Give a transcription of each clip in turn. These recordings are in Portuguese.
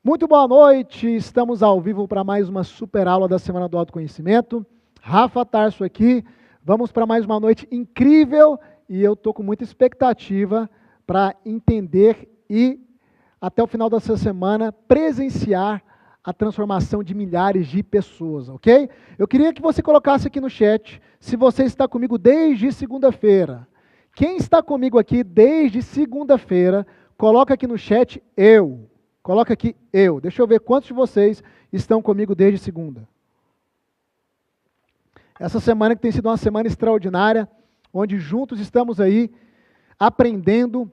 Muito boa noite, estamos ao vivo para mais uma super aula da Semana do Autoconhecimento. Rafa Tarso aqui, vamos para mais uma noite incrível e eu estou com muita expectativa para entender e, até o final dessa semana, presenciar a transformação de milhares de pessoas, ok? Eu queria que você colocasse aqui no chat se você está comigo desde segunda-feira. Quem está comigo aqui desde segunda-feira, coloca aqui no chat eu. Coloca aqui eu. Deixa eu ver quantos de vocês estão comigo desde segunda. Essa semana que tem sido uma semana extraordinária, onde juntos estamos aí aprendendo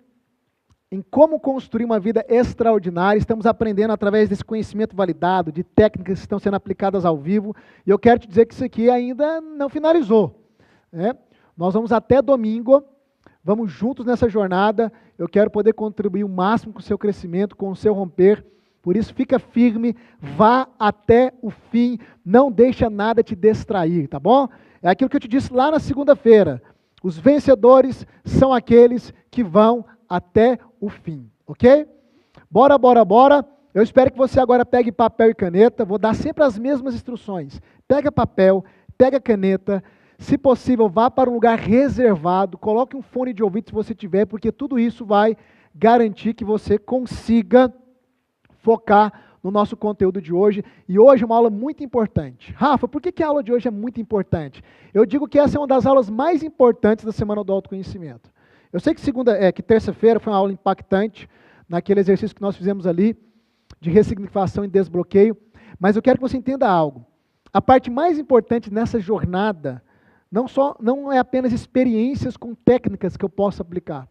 em como construir uma vida extraordinária. Estamos aprendendo através desse conhecimento validado, de técnicas que estão sendo aplicadas ao vivo. E eu quero te dizer que isso aqui ainda não finalizou, né? Nós vamos até domingo. Vamos juntos nessa jornada, eu quero poder contribuir o máximo com o seu crescimento, com o seu romper, por isso fica firme, vá até o fim, não deixa nada te distrair, tá bom? É aquilo que eu te disse lá na segunda-feira, os vencedores são aqueles que vão até o fim, ok? Bora, bora, bora, eu espero que você agora pegue papel e caneta, vou dar sempre as mesmas instruções, pega papel, pega caneta, se possível, vá para um lugar reservado, coloque um fone de ouvido se você tiver, porque tudo isso vai garantir que você consiga focar no nosso conteúdo de hoje. E hoje é uma aula muito importante. Rafa, por que a aula de hoje é muito importante? Eu digo que essa é uma das aulas mais importantes da Semana do Autoconhecimento. Eu sei que terça-feira foi uma aula impactante, naquele exercício que nós fizemos ali, de ressignificação e desbloqueio, mas eu quero que você entenda algo. A parte mais importante nessa jornada não é apenas experiências com técnicas que eu posso aplicar,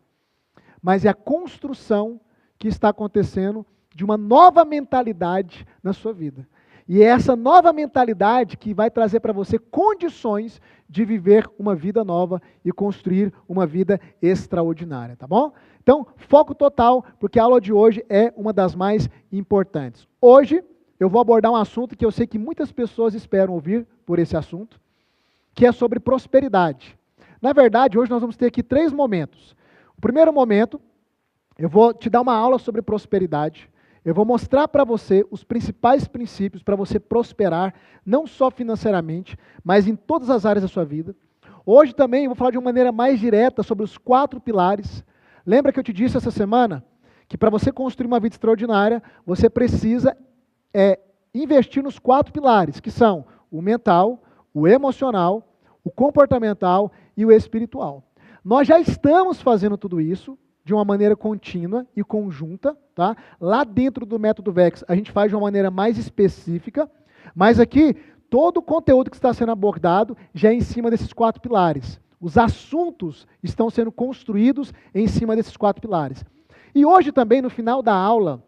mas é a construção que está acontecendo de uma nova mentalidade na sua vida. E é essa nova mentalidade que vai trazer para você condições de viver uma vida nova e construir uma vida extraordinária, tá bom? Então, foco total, porque a aula de hoje é uma das mais importantes. Hoje, eu vou abordar um assunto que eu sei que muitas pessoas esperam ouvir por esse assunto, que é sobre prosperidade. Na verdade, hoje nós vamos ter aqui 3 momentos. O primeiro momento, eu vou te dar uma aula sobre prosperidade. Eu vou mostrar para você os principais princípios para você prosperar, não só financeiramente, mas em todas as áreas da sua vida. Hoje também eu vou falar de uma maneira mais direta sobre os 4 pilares. Lembra que eu te disse essa semana que para você construir uma vida extraordinária, você precisa investir nos 4 pilares, que são o mental, o emocional, o comportamental e o espiritual. Nós já estamos fazendo tudo isso de uma maneira contínua e conjunta, tá? Lá dentro do método VEX, a gente faz de uma maneira mais específica, mas aqui, todo o conteúdo que está sendo abordado já é em cima desses 4 pilares. Os assuntos estão sendo construídos em cima desses 4 pilares. E hoje também, no final da aula,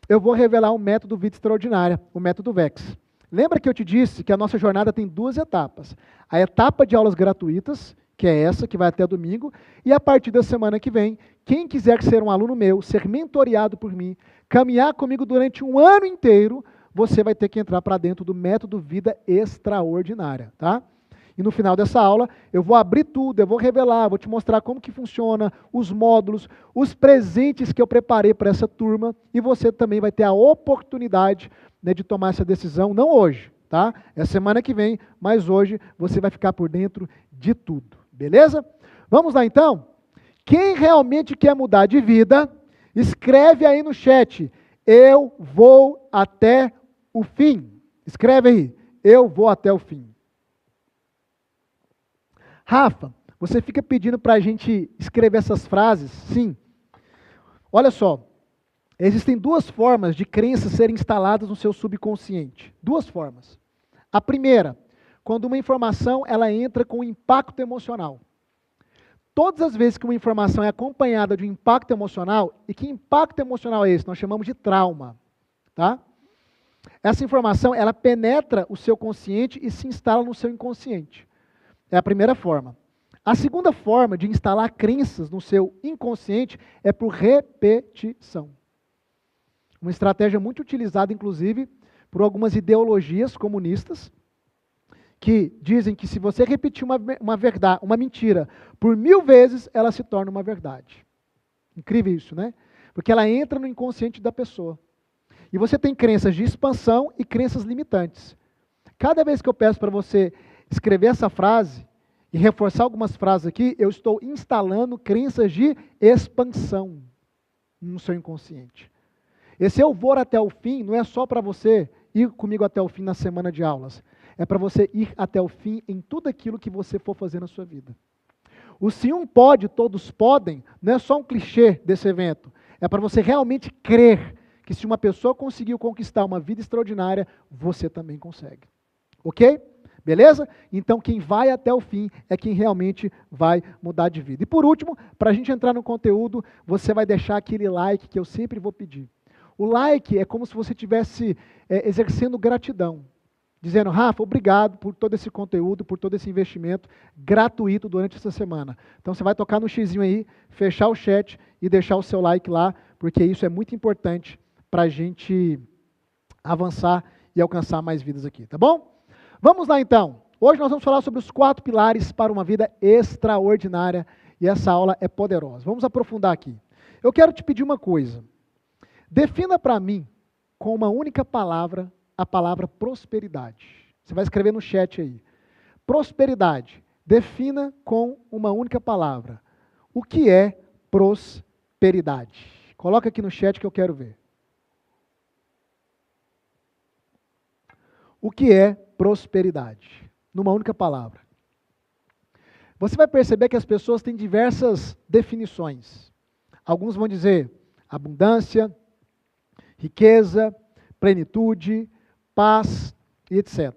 eu vou revelar um método Vida Extraordinária, o método VEX. Lembra que eu te disse que a nossa jornada tem 2 etapas. A etapa de aulas gratuitas, que é essa, que vai até domingo, e a partir da semana que vem, quem quiser ser um aluno meu, ser mentoreado por mim, caminhar comigo durante um ano inteiro, você vai ter que entrar para dentro do método Vida Extraordinária, tá? E no final dessa aula, eu vou abrir tudo, eu vou revelar, vou te mostrar como que funciona, os módulos, os presentes que eu preparei para essa turma, e você também vai ter a oportunidade, né, de tomar essa decisão, não hoje, tá? É semana que vem, mas hoje você vai ficar por dentro de tudo, beleza? Vamos lá então? Quem realmente quer mudar de vida, escreve aí no chat, eu vou até o fim. Escreve aí, eu vou até o fim. Rafa, você fica pedindo para a gente escrever essas frases? Sim. Olha só. Existem 2 formas de crenças serem instaladas no seu subconsciente. 2 formas. A primeira, quando uma informação ela entra com impacto emocional. Todas as vezes que uma informação é acompanhada de um impacto emocional, e que impacto emocional é esse? Nós chamamos de trauma. Tá? Essa informação ela penetra o seu consciente e se instala no seu inconsciente. É a primeira forma. A segunda forma de instalar crenças no seu inconsciente é por repetição. Uma estratégia muito utilizada, inclusive, por algumas ideologias comunistas, que dizem que se você repetir uma verdade, uma mentira, por 1000 vezes, ela se torna uma verdade. Incrível isso, né? Porque ela entra no inconsciente da pessoa. E você tem crenças de expansão e crenças limitantes. Cada vez que eu peço para você escrever essa frase e reforçar algumas frases aqui, eu estou instalando crenças de expansão no seu inconsciente. Esse eu vou até o fim não é só para você ir comigo até o fim na semana de aulas. É para você ir até o fim em tudo aquilo que você for fazer na sua vida. O se um pode, todos podem, não é só um clichê desse evento. É para você realmente crer que se uma pessoa conseguiu conquistar uma vida extraordinária, você também consegue. Ok? Beleza? Então quem vai até o fim é quem realmente vai mudar de vida. E por último, para a gente entrar no conteúdo, você vai deixar aquele like que eu sempre vou pedir. O like é como se você estivesse exercendo gratidão. Dizendo, Rafa, obrigado por todo esse conteúdo, por todo esse investimento gratuito durante essa semana. Então você vai tocar no xizinho aí, fechar o chat e deixar o seu like lá, porque isso é muito importante para a gente avançar e alcançar mais vidas aqui, tá bom? Vamos lá então. Hoje nós vamos falar sobre os 4 pilares para uma vida extraordinária e essa aula é poderosa. Vamos aprofundar aqui. Eu quero te pedir uma coisa. Defina para mim, com uma única palavra, a palavra prosperidade. Você vai escrever no chat aí. Prosperidade. Defina com uma única palavra. O que é prosperidade? Coloca aqui no chat que eu quero ver. O que é prosperidade? Numa única palavra. Você vai perceber que as pessoas têm diversas definições. Alguns vão dizer abundância, riqueza, plenitude, paz e etc.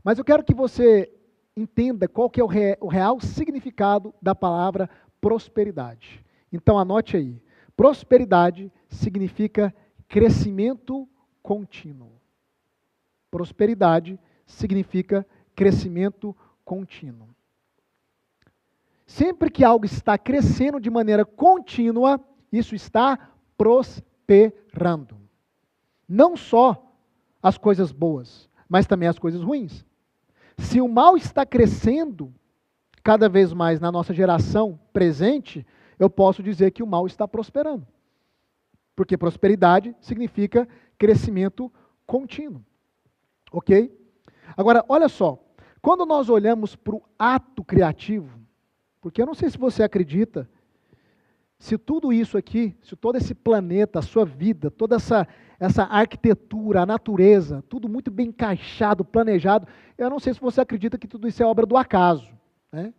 Mas eu quero que você entenda qual que é o real significado da palavra prosperidade. Então anote aí. Prosperidade significa crescimento contínuo. Prosperidade significa crescimento contínuo. Sempre que algo está crescendo de maneira contínua, isso está prosperando. Não só as coisas boas, mas também as coisas ruins. Se o mal está crescendo cada vez mais na nossa geração presente, eu posso dizer que o mal está prosperando. Porque prosperidade significa crescimento contínuo. Ok? Agora, olha só. Quando nós olhamos para o ato criativo, porque eu não sei se você acredita, se tudo isso aqui, se todo esse planeta, a sua vida, toda essa arquitetura, a natureza, tudo muito bem encaixado, planejado, eu não sei se você acredita que tudo isso é obra do acaso, né?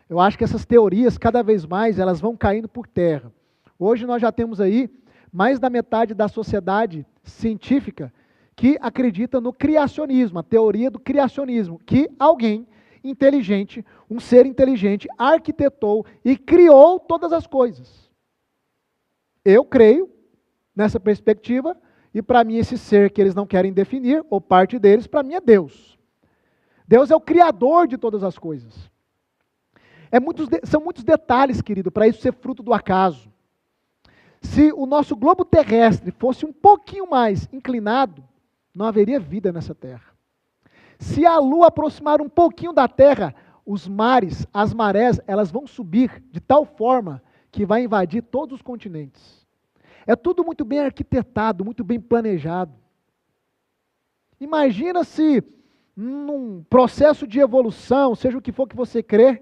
Eu acho que essas teorias, cada vez mais, elas vão caindo por terra. Hoje nós já temos aí mais da metade da sociedade científica que acredita no criacionismo, a teoria do criacionismo, que alguém inteligente, um ser inteligente, arquitetou e criou todas as coisas. Eu creio nessa perspectiva, e para mim esse ser que eles não querem definir, ou parte deles, para mim é Deus. Deus é o criador de todas as coisas. São muitos detalhes, querido, para isso ser fruto do acaso. Se o nosso globo terrestre fosse um pouquinho mais inclinado, não haveria vida nessa terra. Se a Lua aproximar um pouquinho da Terra, os mares, as marés, elas vão subir de tal forma que vai invadir todos os continentes. É tudo muito bem arquitetado, muito bem planejado. Imagina se, num processo de evolução, seja o que for que você crê,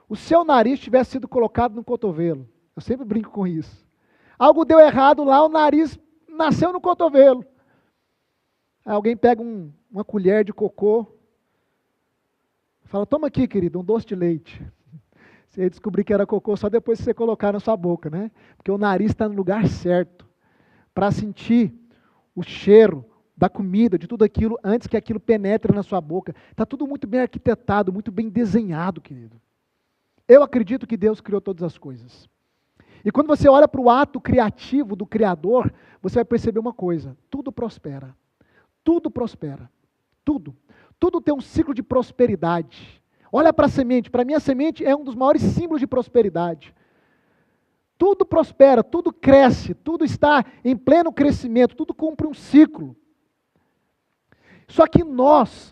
o seu nariz tivesse sido colocado no cotovelo. Eu sempre brinco com isso. Algo deu errado lá, o nariz nasceu no cotovelo. Aí alguém pega uma colher de cocô, fala, toma aqui, querido, um doce de leite. Você ia descobrir que era cocô só depois que você colocar na sua boca, né? Porque o nariz está no lugar certo, para sentir o cheiro da comida, de tudo aquilo, antes que aquilo penetre na sua boca. Está tudo muito bem arquitetado, muito bem desenhado, querido. Eu acredito que Deus criou todas as coisas. E quando você olha para o ato criativo do Criador, você vai perceber uma coisa, tudo prospera. Tudo prospera. Tudo. Tudo tem um ciclo de prosperidade. Olha para a semente. Para mim, a semente é um dos maiores símbolos de prosperidade. Tudo prospera, tudo cresce, tudo está em pleno crescimento, tudo cumpre um ciclo. Só que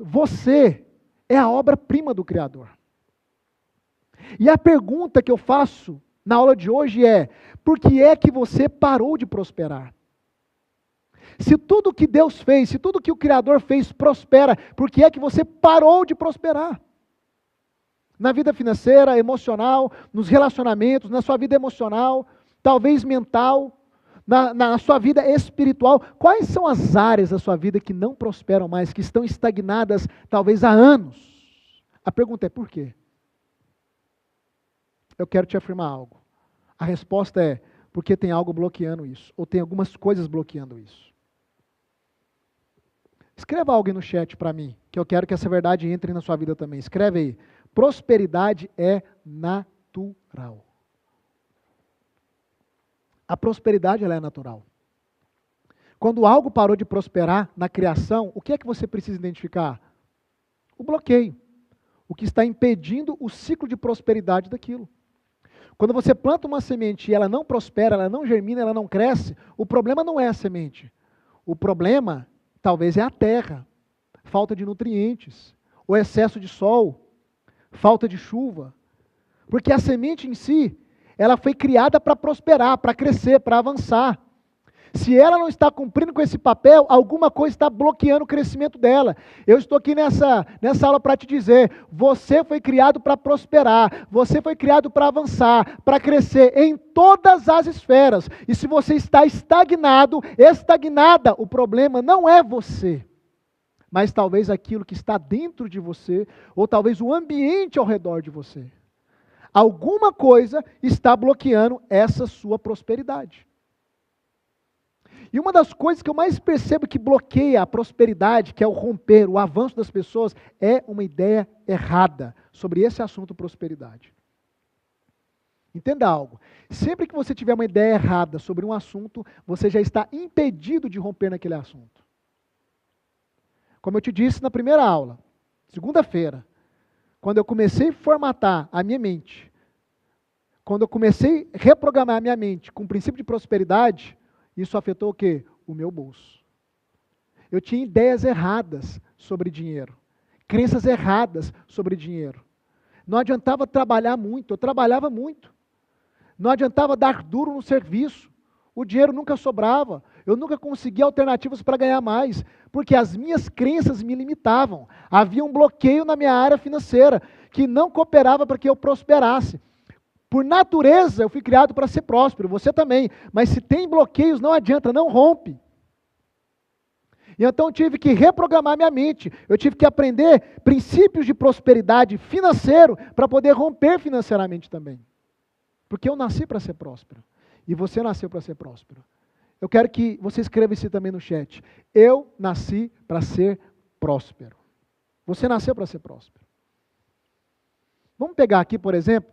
você, é a obra-prima do Criador. E a pergunta que eu faço na aula de hoje é, por que é que você parou de prosperar? Se tudo que Deus fez, se tudo que o Criador fez prospera, por que é que você parou de prosperar? Na vida financeira, emocional, nos relacionamentos, na sua vida emocional, talvez mental, na sua vida espiritual. Quais são as áreas da sua vida que não prosperam mais, que estão estagnadas talvez há anos? A pergunta é por quê? Eu quero te afirmar algo. A resposta é porque tem algo bloqueando isso, ou tem algumas coisas bloqueando isso. Escreva algo aí no chat para mim, que eu quero que essa verdade entre na sua vida também. Escreve aí. Prosperidade é natural. A prosperidade ela é natural. Quando algo parou de prosperar na criação, o que é que você precisa identificar? O bloqueio. O que está impedindo o ciclo de prosperidade daquilo. Quando você planta uma semente e ela não prospera, ela não germina, ela não cresce, o problema não é a semente. O problema talvez é a terra, falta de nutrientes, o excesso de sol, falta de chuva. Porque a semente em si, ela foi criada para prosperar, para crescer, para avançar. Se ela não está cumprindo com esse papel, alguma coisa está bloqueando o crescimento dela. Eu estou aqui nessa aula para te dizer, você foi criado para prosperar, você foi criado para avançar, para crescer em todas as esferas. E se você está estagnado, estagnada, o problema não é você, mas talvez aquilo que está dentro de você, ou talvez o ambiente ao redor de você. Alguma coisa está bloqueando essa sua prosperidade. E uma das coisas que eu mais percebo que bloqueia a prosperidade, que é o romper, o avanço das pessoas, é uma ideia errada sobre esse assunto prosperidade. Entenda algo. Sempre que você tiver uma ideia errada sobre um assunto, você já está impedido de romper naquele assunto. Como eu te disse na primeira aula, segunda-feira, quando eu comecei a formatar a minha mente, quando eu comecei a reprogramar a minha mente com o princípio de prosperidade, isso afetou o quê? O meu bolso. Eu tinha ideias erradas sobre dinheiro, crenças erradas sobre dinheiro. Não adiantava trabalhar muito, eu trabalhava muito. Não adiantava dar duro no serviço, o dinheiro nunca sobrava, eu nunca conseguia alternativas para ganhar mais, porque as minhas crenças me limitavam. Havia um bloqueio na minha área financeira, que não cooperava para que eu prosperasse. Por natureza, eu fui criado para ser próspero, você também. Mas se tem bloqueios, não adianta, não rompe. E então eu tive que reprogramar minha mente. Eu tive que aprender princípios de prosperidade financeiro para poder romper financeiramente também. Porque eu nasci para ser próspero. E você nasceu para ser próspero. Eu quero que você escreva isso também no chat. Eu nasci para ser próspero. Você nasceu para ser próspero. Vamos pegar aqui, por exemplo,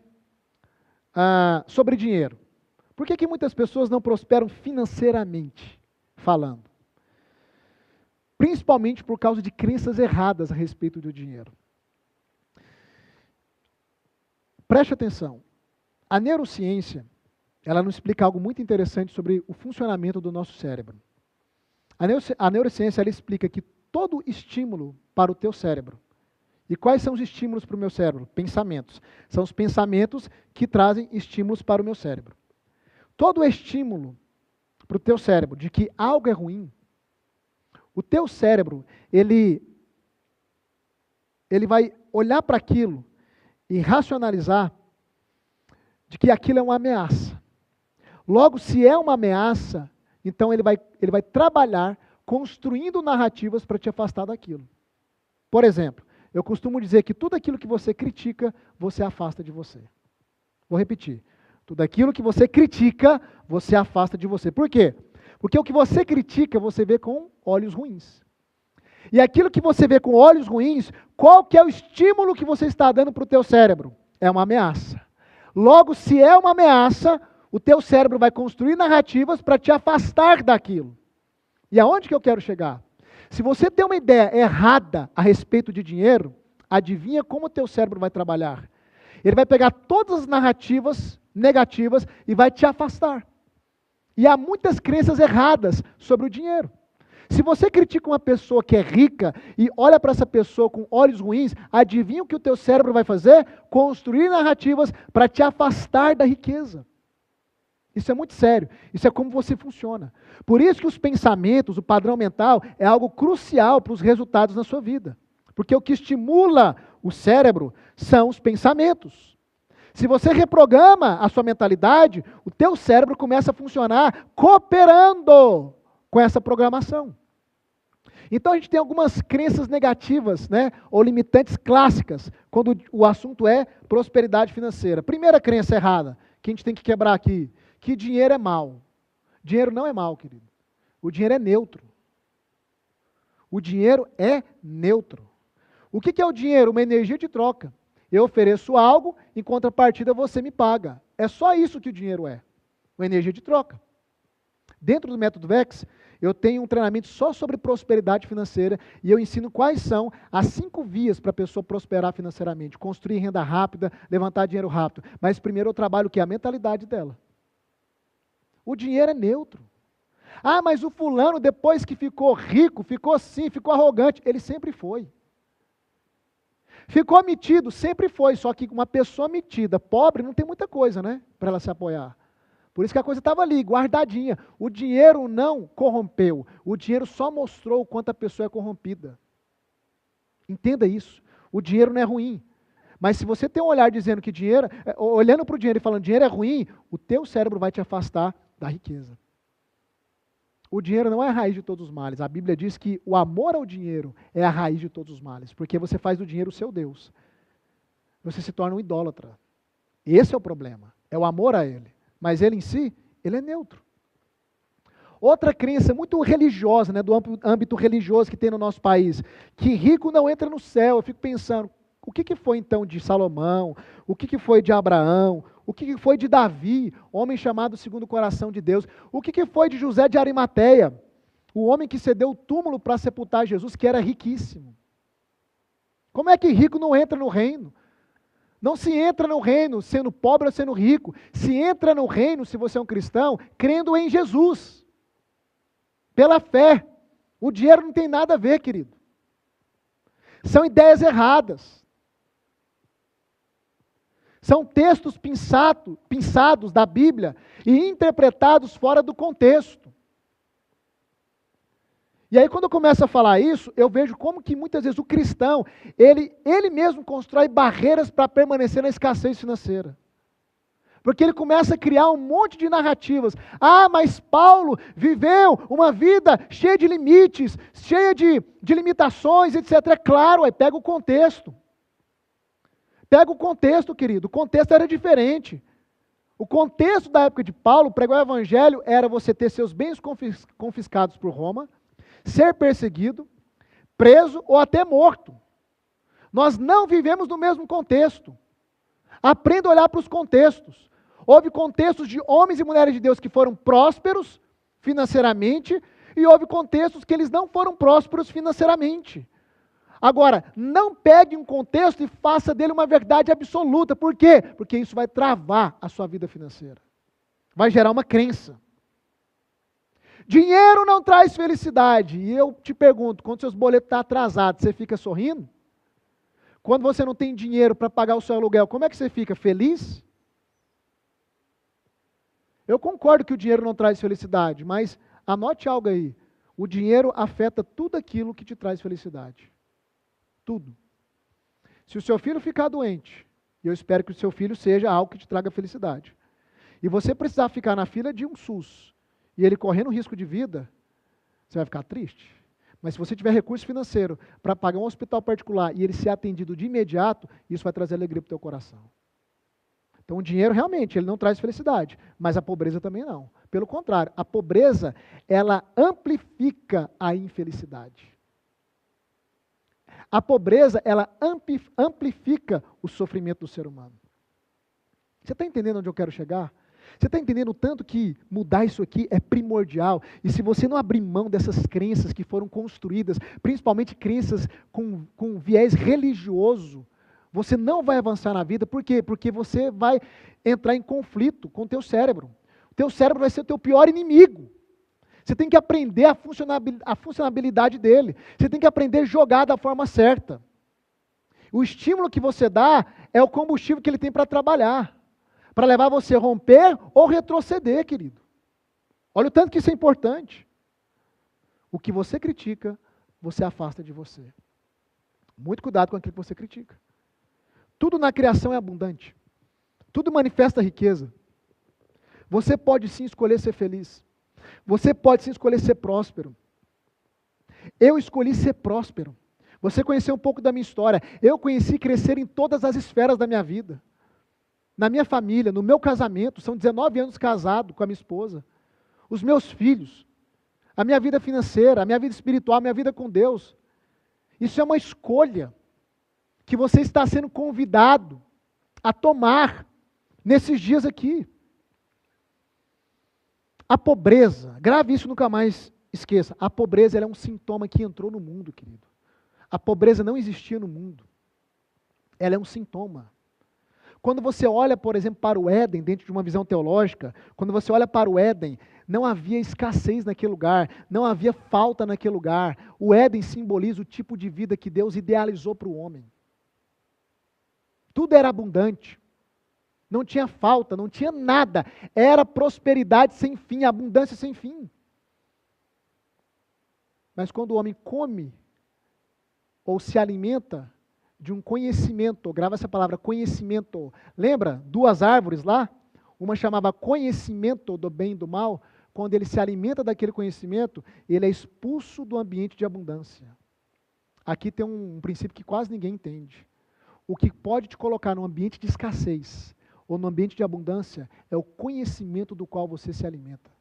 sobre dinheiro. Por que muitas pessoas não prosperam financeiramente falando? Principalmente por causa de crenças erradas a respeito do dinheiro. Preste atenção. A neurociência, ela nos explica algo muito interessante sobre o funcionamento do nosso cérebro. A neurociência, ela explica que todo estímulo para o teu cérebro. E quais são os estímulos para o meu cérebro? Pensamentos. São os pensamentos que trazem estímulos para o meu cérebro. Todo estímulo para o teu cérebro de que algo é ruim, o teu cérebro, ele vai olhar para aquilo e racionalizar de que aquilo é uma ameaça. Logo, se é uma ameaça, então ele vai trabalhar construindo narrativas para te afastar daquilo. Por exemplo, eu costumo dizer que tudo aquilo que você critica, você afasta de você. Vou repetir. Tudo aquilo que você critica, você afasta de você. Por quê? Porque o que você critica, você vê com olhos ruins. E aquilo que você vê com olhos ruins, qual que é o estímulo que você está dando para o teu cérebro? É uma ameaça. Logo, se é uma ameaça, o teu cérebro vai construir narrativas para te afastar daquilo. E aonde que eu quero chegar? Se você tem uma ideia errada a respeito de dinheiro, adivinha como o teu cérebro vai trabalhar? Ele vai pegar todas as narrativas negativas e vai te afastar. E há muitas crenças erradas sobre o dinheiro. Se você critica uma pessoa que é rica e olha para essa pessoa com olhos ruins, adivinha o que o teu cérebro vai fazer? Construir narrativas para te afastar da riqueza. Isso é muito sério. Isso é como você funciona. Por isso que os pensamentos, o padrão mental, é algo crucial para os resultados na sua vida. Porque o que estimula o cérebro são os pensamentos. Se você reprograma a sua mentalidade, o teu cérebro começa a funcionar cooperando com essa programação. Então a gente tem algumas crenças negativas, né, ou limitantes clássicas, quando o assunto é prosperidade financeira. Primeira crença errada, que a gente tem que quebrar aqui, que dinheiro é mal. Dinheiro não é mal, querido. O dinheiro é neutro. O dinheiro é neutro. O que é o dinheiro? Uma energia de troca. Eu ofereço algo, em contrapartida você me paga. É só isso que o dinheiro é. Uma energia de troca. Dentro do método VEX, eu tenho um treinamento só sobre prosperidade financeira e eu ensino quais são as 5 vias para a pessoa prosperar financeiramente. Construir renda rápida, levantar dinheiro rápido. Mas primeiro eu trabalho o que? A mentalidade dela. O dinheiro é neutro. Ah, mas o fulano, depois que ficou rico, ficou assim, ficou arrogante. Ele sempre foi. Ficou metido, sempre foi, só que uma pessoa metida, pobre, não tem muita coisa, né, para ela se apoiar. Por isso que a coisa estava ali, guardadinha. O dinheiro não corrompeu, o dinheiro só mostrou o quanto a pessoa é corrompida. Entenda isso, o dinheiro não é ruim. Mas se você tem um olhar dizendo que dinheiro, olhando para o dinheiro e falando dinheiro é ruim, o teu cérebro vai te afastar da riqueza. O dinheiro não é a raiz de todos os males. A Bíblia diz que o amor ao dinheiro é a raiz de todos os males, porque você faz do dinheiro o seu Deus. Você se torna um idólatra. Esse é o problema, é o amor a ele. Mas ele em si, ele é neutro. Outra crença muito religiosa, né, do âmbito religioso que tem no nosso país, que rico não entra no céu. Eu fico pensando, o que foi então de Salomão? O que foi de Abraão? O que foi de Davi, homem chamado segundo o coração de Deus? O que foi de José de Arimateia, o homem que cedeu o túmulo para sepultar Jesus, que era riquíssimo? Como é que rico não entra no reino? Não se entra no reino sendo pobre ou sendo rico. Se entra no reino, se você é um cristão, crendo em Jesus. Pela fé. O dinheiro não tem nada a ver, querido. São ideias erradas. São textos pensados da Bíblia e interpretados fora do contexto. E aí quando eu começo a falar isso, eu vejo como que muitas vezes o cristão, ele mesmo constrói barreiras para permanecer na escassez financeira. Porque ele começa a criar um monte de narrativas. Ah, mas Paulo viveu uma vida cheia de limites, cheia de limitações, etc. É claro, aí pega o contexto. Pega o contexto, querido. O contexto era diferente. O contexto da época de Paulo, pregar o evangelho, era você ter seus bens confiscados por Roma, ser perseguido, preso ou até morto. Nós não vivemos no mesmo contexto. Aprenda a olhar para os contextos. Houve contextos de homens e mulheres de Deus que foram prósperos financeiramente e houve contextos que eles não foram prósperos financeiramente. Agora, não pegue um contexto e faça dele uma verdade absoluta. Por quê? Porque isso vai travar a sua vida financeira. Vai gerar uma crença. Dinheiro não traz felicidade. E eu te pergunto, quando seus boletos estão atrasados, você fica sorrindo? Quando você não tem dinheiro para pagar o seu aluguel, como é que você fica? Feliz? Eu concordo que o dinheiro não traz felicidade, mas anote algo aí. O dinheiro afeta tudo aquilo que te traz felicidade. Tudo. Se o seu filho ficar doente, e eu espero que o seu filho seja algo que te traga felicidade, e você precisar ficar na fila de um SUS, e ele correndo risco de vida, você vai ficar triste. Mas se você tiver recurso financeiro para pagar um hospital particular e ele ser atendido de imediato, isso vai trazer alegria para o teu coração. Então o dinheiro realmente, ele não traz felicidade, mas a pobreza também não. Pelo contrário, a pobreza, ela amplifica a infelicidade. A pobreza, ela amplifica o sofrimento do ser humano. Você está entendendo onde eu quero chegar? Você está entendendo o tanto que mudar isso aqui é primordial? E se você não abrir mão dessas crenças que foram construídas, principalmente crenças com viés religioso, você não vai avançar na vida. Por quê? Porque você vai entrar em conflito com o teu cérebro. O teu cérebro vai ser o teu pior inimigo. Você tem que aprender a funcionalidade dele. Você tem que aprender a jogar da forma certa. O estímulo que você dá é o combustível que ele tem para trabalhar. para levar você a romper ou retroceder, querido. Olha o tanto que isso é importante. O que você critica, você afasta de você. Muito cuidado com aquilo que você critica. Tudo na criação é abundante. Tudo manifesta riqueza. Você pode sim escolher ser feliz. Você pode sim escolher ser próspero. Eu escolhi ser próspero. Você conheceu um pouco da minha história. Eu conheci crescer em todas as esferas da minha vida. Na minha família, no meu casamento, são 19 anos casado com a minha esposa. Os meus filhos, a minha vida financeira, a minha vida espiritual, a minha vida com Deus. Isso é uma escolha que você está sendo convidado a tomar nesses dias aqui. A pobreza, grave isso, nunca mais esqueça, a pobreza ela é um sintoma que entrou no mundo, querido. A pobreza não existia no mundo. Ela é um sintoma. Quando você olha, por exemplo, para o Éden, dentro de uma visão teológica, quando você olha para o Éden, não havia escassez naquele lugar, não havia falta naquele lugar. O Éden simboliza o tipo de vida que Deus idealizou para o homem. Tudo era abundante. Não tinha falta, não tinha nada. Era prosperidade sem fim, abundância sem fim. Mas quando o homem come ou se alimenta de um conhecimento, grava essa palavra, conhecimento. Lembra? 2 árvores lá? Uma chamava conhecimento do bem e do mal. Quando ele se alimenta daquele conhecimento, ele é expulso do ambiente de abundância. Aqui tem um princípio que quase ninguém entende. O que pode te colocar num ambiente de escassez ou num ambiente de abundância é o conhecimento do qual você se alimenta.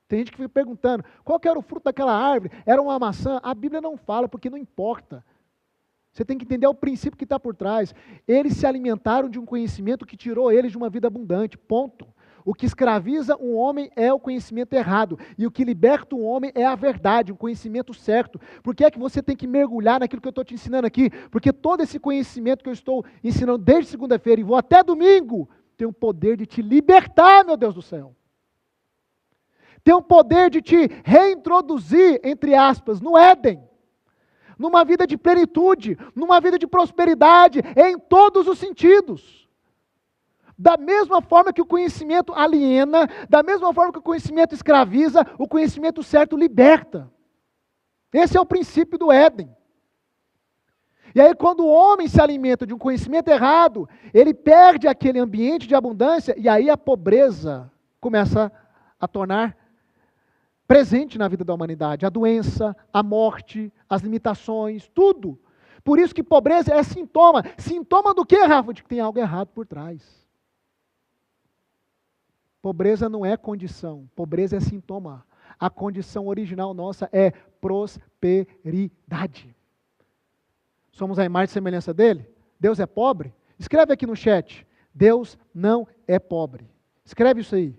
Tem gente que fica perguntando, qual que era o fruto daquela árvore? Era uma maçã? A Bíblia não fala, porque não importa. Você tem que entender o princípio que está por trás. Eles se alimentaram de um conhecimento que tirou eles de uma vida abundante, ponto. O que escraviza um homem é o conhecimento errado, e o que liberta um homem é a verdade, um conhecimento certo. Por que é que você tem que mergulhar naquilo que eu estou te ensinando aqui? Porque todo esse conhecimento que eu estou ensinando desde segunda-feira e vou até domingo, tem o poder de te libertar, meu Deus do céu. Tem o poder de te reintroduzir, entre aspas, no Éden. Numa vida de plenitude, numa vida de prosperidade, em todos os sentidos. Da mesma forma que o conhecimento aliena, da mesma forma que o conhecimento escraviza, o conhecimento certo liberta. Esse é o princípio do Éden. E aí quando o homem se alimenta de um conhecimento errado, ele perde aquele ambiente de abundância, e aí a pobreza começa a tornar presente na vida da humanidade, a doença, a morte, as limitações, tudo. Por isso que pobreza é sintoma. Sintoma do que, Rafa? De que tem algo errado por trás. Pobreza não é condição, pobreza é sintoma. A condição original nossa é prosperidade. Somos a imagem e semelhança dele? Deus é pobre? Escreve aqui no chat, Deus não é pobre. Escreve isso aí.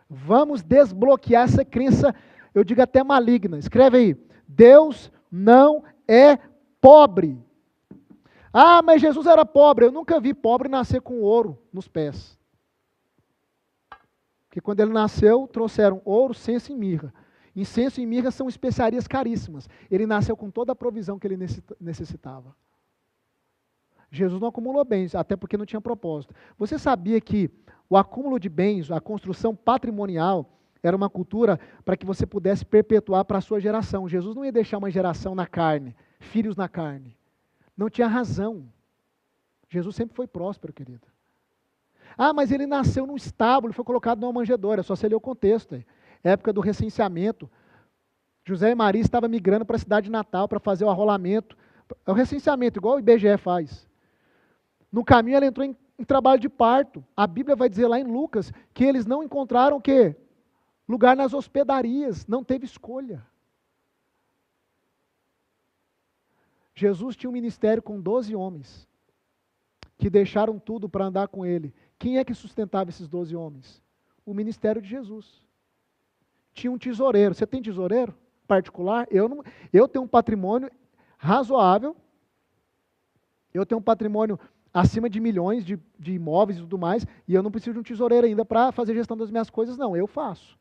Vamos desbloquear essa crença, eu digo até maligna. Escreve aí, Deus não é pobre. Ah, mas Jesus era pobre. Eu nunca vi pobre nascer com ouro nos pés. Porque quando ele nasceu, trouxeram ouro, incenso e mirra. Incenso e mirra são especiarias caríssimas. Ele nasceu com toda a provisão que ele necessitava. Jesus não acumulou bens, até porque não tinha propósito. Você sabia que o acúmulo de bens, a construção patrimonial, era uma cultura para que você pudesse perpetuar para a sua geração. Jesus não ia deixar uma geração na carne, filhos na carne. Não tinha razão. Jesus sempre foi próspero, querido. Ah, mas ele nasceu num estábulo, foi colocado numa manjedoura. Só você ler o contexto. Época do recenseamento. José e Maria estavam migrando para a cidade de Natal para fazer o arrolamento. É o recenseamento, igual o IBGE faz. No caminho ela entrou em trabalho de parto. A Bíblia vai dizer lá em Lucas que eles não encontraram o quê? Lugar nas hospedarias, não teve escolha. Jesus tinha um ministério com 12 homens, que deixaram tudo para andar com ele. Quem é que sustentava esses 12 homens? O ministério de Jesus. Tinha um tesoureiro. Você tem tesoureiro particular? Eu tenho um patrimônio razoável. Eu tenho um patrimônio acima de milhões de imóveis e tudo mais, e eu não preciso de um tesoureiro ainda para fazer gestão das minhas coisas, não. Eu faço.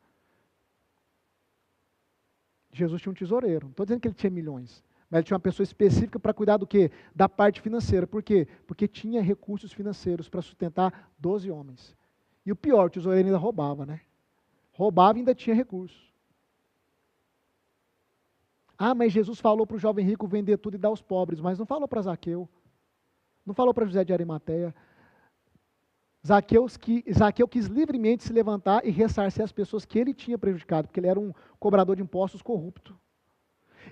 Jesus tinha um tesoureiro. Não estou dizendo que ele tinha milhões, Mas ele tinha uma pessoa específica para cuidar do quê? Da parte financeira. Por quê? Porque tinha recursos financeiros para sustentar 12 homens. E o pior, o tesoureiro ainda roubava, né? Roubava e ainda tinha recursos. Ah, mas Jesus falou para o jovem rico vender tudo e dar aos pobres, mas não falou para Zaqueu. Não falou para José de Arimateia. Zaqueu quis livremente se levantar e ressarcir as pessoas que ele tinha prejudicado, porque ele era um cobrador de impostos corrupto.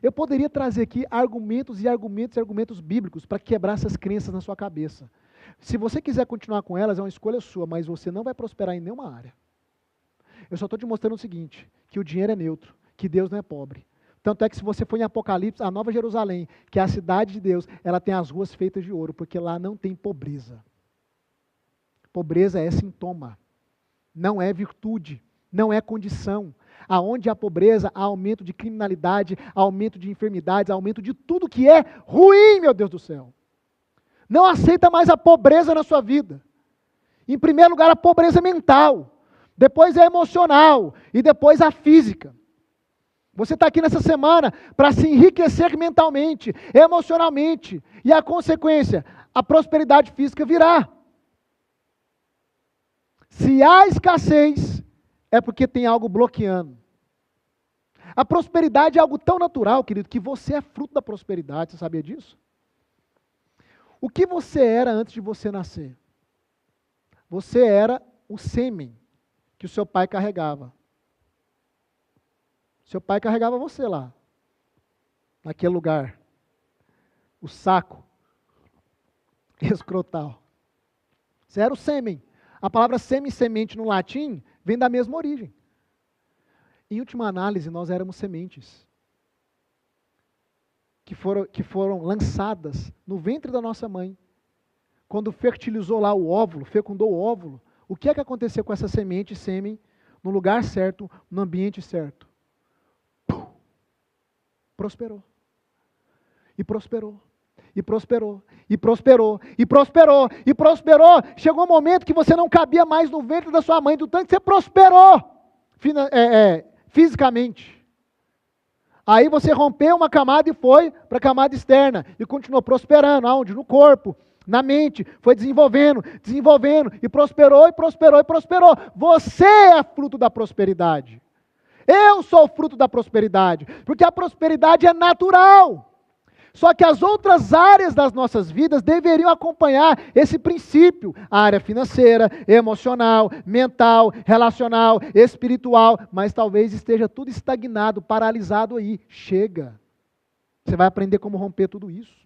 Eu poderia trazer aqui argumentos e argumentos e argumentos bíblicos para quebrar essas crenças na sua cabeça. Se você quiser continuar com elas, é uma escolha sua, mas você não vai prosperar em nenhuma área. Eu só estou te mostrando o seguinte, que o dinheiro é neutro, que Deus não é pobre. Tanto é que se você for em Apocalipse, a Nova Jerusalém, que é a cidade de Deus, ela tem as ruas feitas de ouro, porque lá não tem pobreza. Pobreza é sintoma, não é virtude, não é condição. Aonde há pobreza, há aumento de criminalidade, há aumento de enfermidades, há aumento de tudo que é ruim, meu Deus do céu. Não aceita mais a pobreza na sua vida. Em primeiro lugar, a pobreza mental, depois a emocional e depois a física. Você está aqui nessa semana para se enriquecer mentalmente, emocionalmente, e a consequência, a prosperidade física virá. Se há escassez, é porque tem algo bloqueando. A prosperidade é algo tão natural, querido, que você é fruto da prosperidade, você sabia disso? O que você era antes de você nascer? Você era o sêmen que o seu pai carregava. Seu pai carregava você lá, naquele lugar. O saco escrotal. Você era o sêmen. A palavra sêmen e semente no latim vem da mesma origem. Em última análise, nós éramos sementes que foram lançadas no ventre da nossa mãe. Quando fertilizou lá o óvulo, fecundou o óvulo, o que é que aconteceu com essa semente, sêmen, no lugar certo, no ambiente certo? Prosperou. E prosperou. E prosperou. E prosperou. E prosperou. E prosperou. Chegou um momento que você não cabia mais no ventre da sua mãe, do tanto que você prosperou fisicamente. Aí você rompeu uma camada e foi para a camada externa. E continuou prosperando. Aonde? No corpo. Na mente. Foi desenvolvendo. Desenvolvendo. E prosperou, e prosperou, e prosperou. Você é fruto da prosperidade. Eu sou fruto da prosperidade, porque a prosperidade é natural. Só que as outras áreas das nossas vidas deveriam acompanhar esse princípio. A área financeira, emocional, mental, relacional, espiritual, mas talvez esteja tudo estagnado, paralisado aí. Chega. Você vai aprender como romper tudo isso.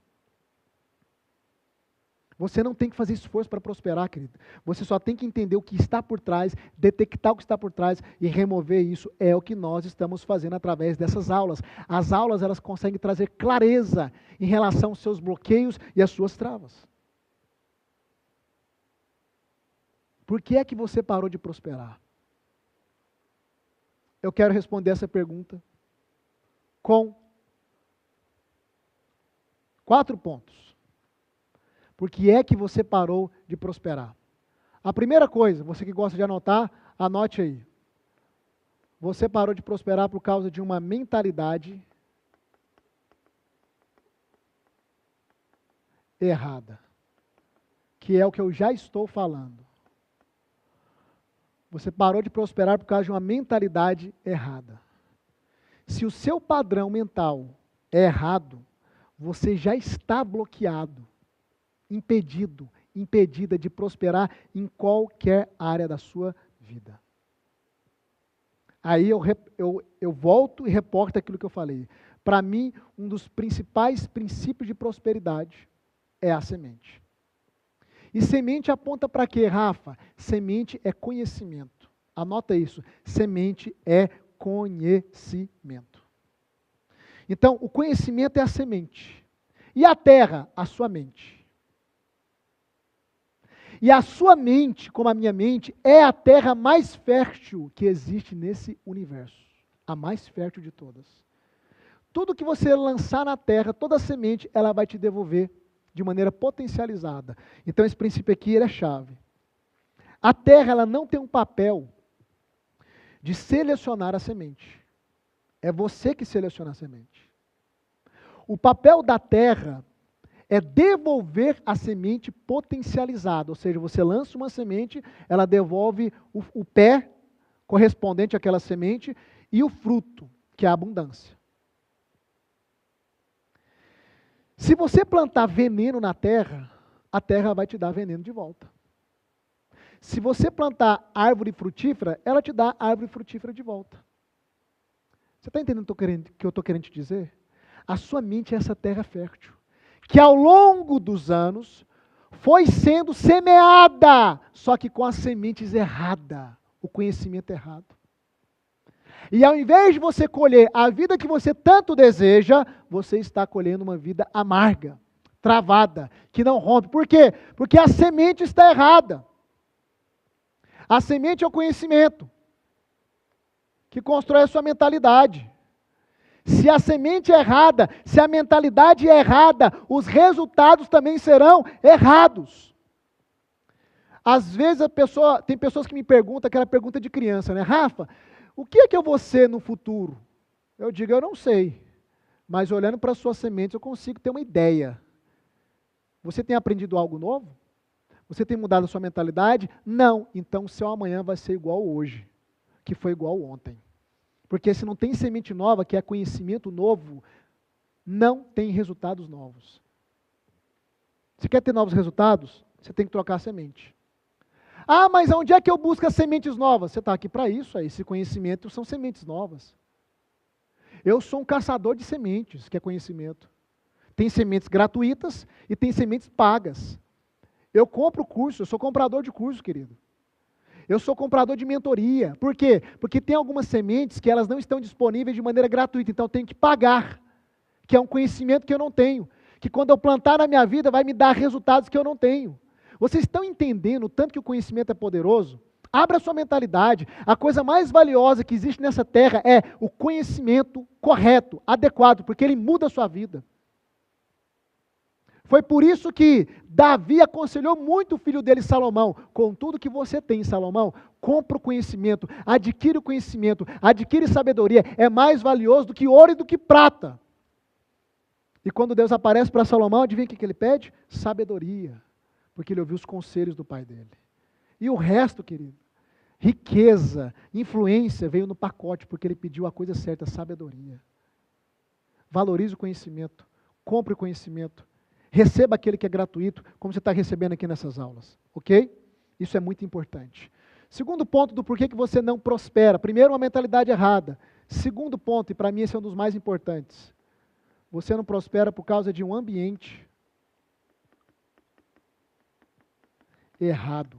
Você não tem que fazer esforço para prosperar, querido. Você só tem que entender o que está por trás, detectar o que está por trás e remover isso. É o que nós estamos fazendo através dessas aulas. As aulas, elas conseguem trazer clareza em relação aos seus bloqueios e às suas travas. Por que é que você parou de prosperar? Eu quero responder essa pergunta com 4 pontos. Por que é que você parou de prosperar? A primeira coisa, você que gosta de anotar, anote aí. Você parou de prosperar por causa de uma mentalidade errada. Que é o que eu já estou falando. Você parou de prosperar por causa de uma mentalidade errada. Se o seu padrão mental é errado, você já está bloqueado, impedida de prosperar em qualquer área da sua vida. Aí eu volto e reporto aquilo que eu falei. Para mim, um dos principais princípios de prosperidade é a semente. E semente aponta para quê, Rafa? Semente é conhecimento. Anota isso. Semente é conhecimento. Então, o conhecimento é a semente. E a terra, a sua mente. E a sua mente, como a minha mente, é a terra mais fértil que existe nesse universo. A mais fértil de todas. Tudo que você lançar na terra, toda semente, ela vai te devolver de maneira potencializada. Então esse princípio aqui, ele é chave. A terra, ela não tem um papel de selecionar a semente. É você que seleciona a semente. O papel da terra é devolver a semente potencializada, ou seja, você lança uma semente, ela devolve o pé correspondente àquela semente e o fruto, que é a abundância. Se você plantar veneno na terra, a terra vai te dar veneno de volta. Se você plantar árvore frutífera, ela te dá árvore frutífera de volta. Você está entendendo o que eu estou querendo te dizer? A sua mente é essa terra fértil, que ao longo dos anos foi sendo semeada, só que com as sementes erradas, o conhecimento errado. E ao invés de você colher a vida que você tanto deseja, você está colhendo uma vida amarga, travada, que não rompe. Por quê? Porque a semente está errada. A semente é o conhecimento que constrói a sua mentalidade. Se a semente é errada, se a mentalidade é errada, os resultados também serão errados. Às vezes tem pessoas que me perguntam aquela pergunta de criança, né? Rafa, o que é que eu vou ser no futuro? Eu digo, eu não sei. Mas olhando para as suas sementes, eu consigo ter uma ideia. Você tem aprendido algo novo? Você tem mudado a sua mentalidade? Não. Então o seu amanhã vai ser igual hoje, que foi igual ontem. Porque se não tem semente nova, que é conhecimento novo, não tem resultados novos. Você quer ter novos resultados? Você tem que trocar a semente. Ah, mas onde é que eu busco as sementes novas? Você está aqui para isso, esse conhecimento são sementes novas. Eu sou um caçador de sementes, que é conhecimento. Tem sementes gratuitas e tem sementes pagas. Eu compro curso, eu sou comprador de curso, querido. Eu sou comprador de mentoria. Por quê? Porque tem algumas sementes que elas não estão disponíveis de maneira gratuita, então eu tenho que pagar, que é um conhecimento que eu não tenho, que quando eu plantar na minha vida vai me dar resultados que eu não tenho. Vocês estão entendendo o tanto que o conhecimento é poderoso? Abra a sua mentalidade. A coisa mais valiosa que existe nessa terra é o conhecimento correto, adequado, porque ele muda a sua vida. Foi por isso que Davi aconselhou muito o filho dele, Salomão. Com tudo que você tem, Salomão, compra o conhecimento, adquire o conhecimento, adquire sabedoria. É mais valioso do que ouro e do que prata. E quando Deus aparece para Salomão, adivinha o que ele pede? Sabedoria. Porque ele ouviu os conselhos do pai dele. E o resto, querido, riqueza, influência, veio no pacote, porque ele pediu a coisa certa, sabedoria. Valorize o conhecimento, compre o conhecimento. Receba aquele que é gratuito, como você está recebendo aqui nessas aulas, ok? Isso é muito importante. Segundo ponto do porquê que você não prospera. Primeiro, uma mentalidade errada. Segundo ponto, e para mim esse é um dos mais importantes. Você não prospera por causa de um ambiente errado.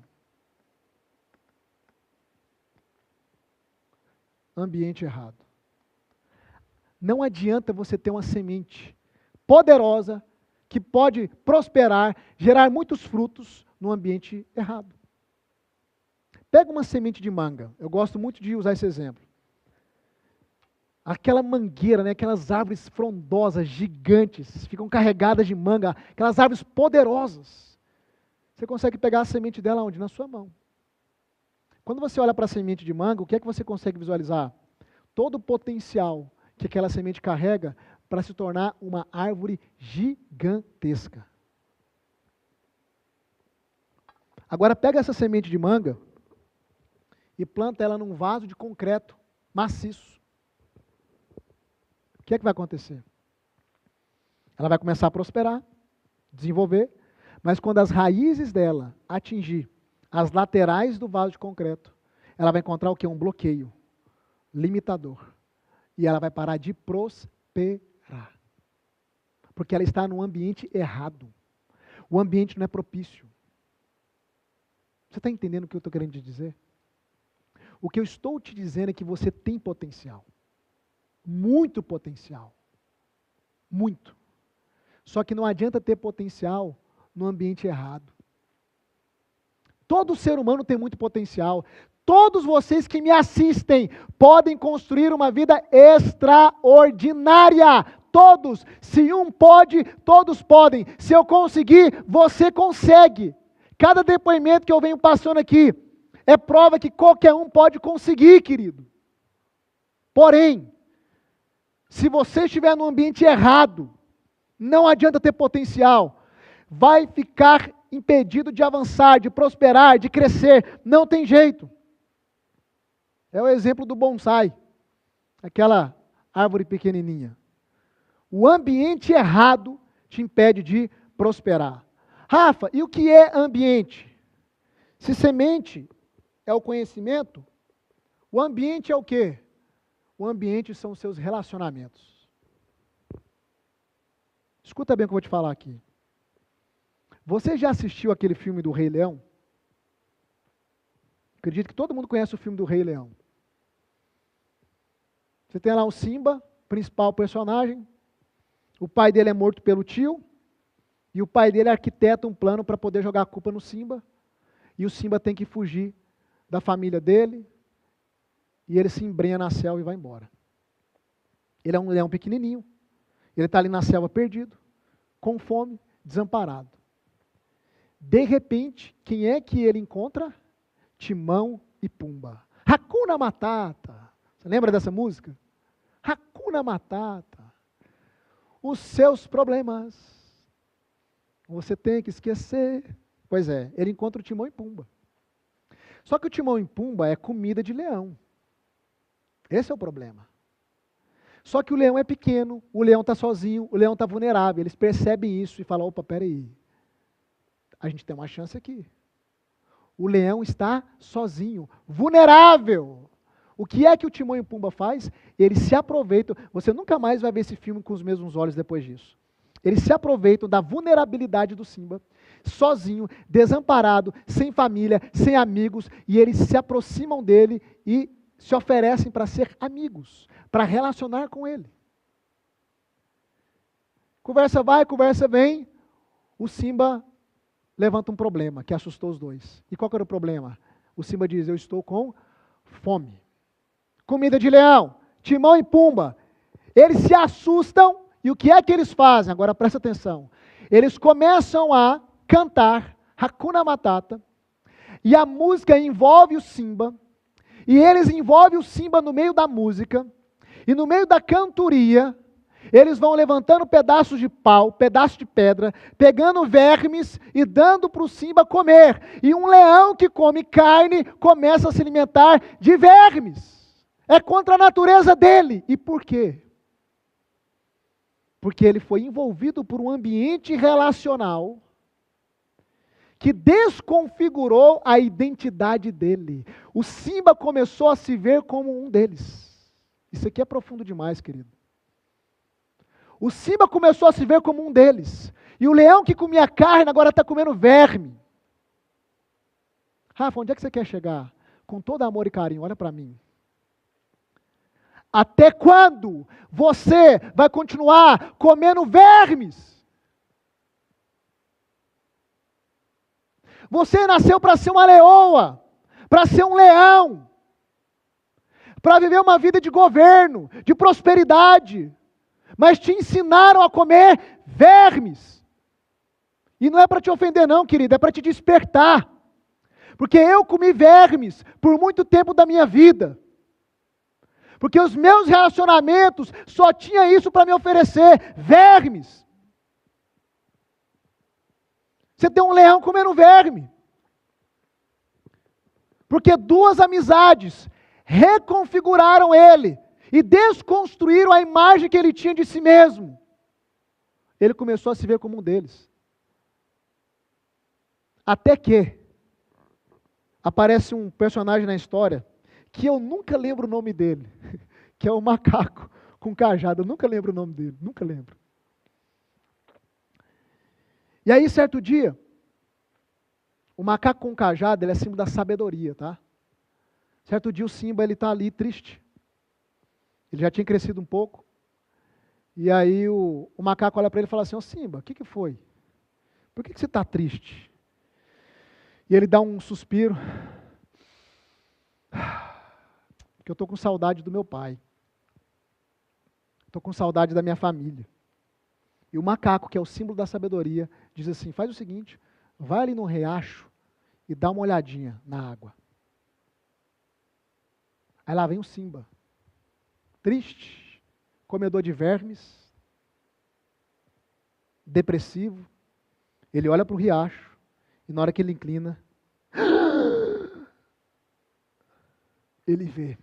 Ambiente errado. Não adianta você ter uma semente poderosa, que pode prosperar, gerar muitos frutos no ambiente errado. Pega uma semente de manga. Eu gosto muito de usar esse exemplo. Aquela mangueira, né, aquelas árvores frondosas, gigantes, ficam carregadas de manga, aquelas árvores poderosas. Você consegue pegar a semente dela onde? Na sua mão. Quando você olha para a semente de manga, o que é que você consegue visualizar? Todo o potencial que aquela semente carrega para se tornar uma árvore gigantesca. Agora pega essa semente de manga e planta ela num vaso de concreto maciço. O que é que vai acontecer? Ela vai começar a prosperar, desenvolver, mas quando as raízes dela atingir as laterais do vaso de concreto, ela vai encontrar o quê? Um bloqueio limitador. E ela vai parar de prosperar. Porque ela está num ambiente errado. O ambiente não é propício. Você está entendendo o que eu estou querendo te dizer? O que eu estou te dizendo é que você tem potencial. Muito potencial. Muito. Só que não adianta ter potencial no ambiente errado. Todo ser humano tem muito potencial. Todos vocês que me assistem podem construir uma vida extraordinária. Todos. Se um pode, todos podem. Se eu conseguir, você consegue. Cada depoimento que eu venho passando aqui é prova que qualquer um pode conseguir, querido. Porém, se você estiver no ambiente errado, não adianta ter potencial, vai ficar impedido de avançar, de prosperar, de crescer, não tem jeito. É o exemplo do bonsai, aquela árvore pequenininha. O ambiente errado te impede de prosperar. Rafa, e o que é ambiente? Se semente é o conhecimento, o ambiente é o quê? O ambiente são os seus relacionamentos. Escuta bem o que eu vou te falar aqui. Você já assistiu aquele filme do Rei Leão? Acredito que todo mundo conhece o filme do Rei Leão. Você tem lá o Simba, principal personagem. O pai dele é morto pelo tio. E o pai dele arquiteta um plano para poder jogar a culpa no Simba. E o Simba tem que fugir da família dele. E ele se embrenha na selva e vai embora. Ele é um leão pequenininho. Ele está ali na selva perdido, com fome, desamparado. De repente, quem é que ele encontra? Timão e Pumba. Hakuna Matata. Você lembra dessa música? Hakuna Matata. Os seus problemas você tem que esquecer. Pois é, ele encontra o Timão e Pumba. Só que o Timão e Pumba é comida de leão. Esse é o problema. Só que o leão é pequeno, o leão está sozinho, o leão está vulnerável. Eles percebem isso e falam, opa, peraí, a gente tem uma chance aqui. O leão está sozinho, vulnerável. O que é que o Timão e o Pumba faz? Eles se aproveitam. Você nunca mais vai ver esse filme com os mesmos olhos depois disso. Eles se aproveitam da vulnerabilidade do Simba, sozinho, desamparado, sem família, sem amigos, e eles se aproximam dele e se oferecem para ser amigos, para relacionar com ele. Conversa vai, conversa vem, o Simba levanta um problema que assustou os dois. E qual que era o problema? O Simba diz, eu estou com fome. Comida de leão, Timão e Pumba. Eles se assustam e o que é que eles fazem? Agora presta atenção. Eles começam a cantar Hakuna Matata e a música envolve o Simba e eles envolvem o Simba no meio da música e no meio da cantoria eles vão levantando pedaços de pau, pedaços de pedra, pegando vermes e dando para o Simba comer. E um leão que come carne começa a se alimentar de vermes. É contra a natureza dele. E por quê? Porque ele foi envolvido por um ambiente relacional que desconfigurou a identidade dele. O Simba começou a se ver como um deles. Isso aqui é profundo demais, querido. O Simba começou a se ver como um deles. E o leão que comia carne agora está comendo verme. Rafa, onde é que você quer chegar? Com todo amor e carinho, olha para mim. Até quando você vai continuar comendo vermes? Você nasceu para ser uma leoa, para ser um leão, para viver uma vida de governo, de prosperidade. Mas te ensinaram a comer vermes. E não é para te ofender não, querido, é para te despertar. Porque eu comi vermes por muito tempo da minha vida. Porque os meus relacionamentos só tinham isso para me oferecer, vermes. Você tem um leão comendo verme. Porque duas amizades reconfiguraram ele e desconstruíram a imagem que ele tinha de si mesmo. Ele começou a se ver como um deles. Até que aparece um personagem na história que eu nunca lembro o nome dele, que é o macaco com cajado. Eu nunca lembro o nome dele, nunca lembro. E aí, certo dia, o macaco com cajado, ele é símbolo da sabedoria, tá? Certo dia o Simba, ele está ali triste. Ele já tinha crescido um pouco. E aí o macaco olha para ele e fala assim, ô Simba, o que foi? Por que você está triste? E ele dá um suspiro. Porque eu estou com saudade do meu pai. Estou com saudade da minha família. E o macaco, que é o símbolo da sabedoria, diz assim, faz o seguinte, vai ali no riacho e dá uma olhadinha na água. Aí lá vem o Simba. Triste, comedor de vermes. depressivo, ele olha para o riacho, e na hora que ele inclina, ele vê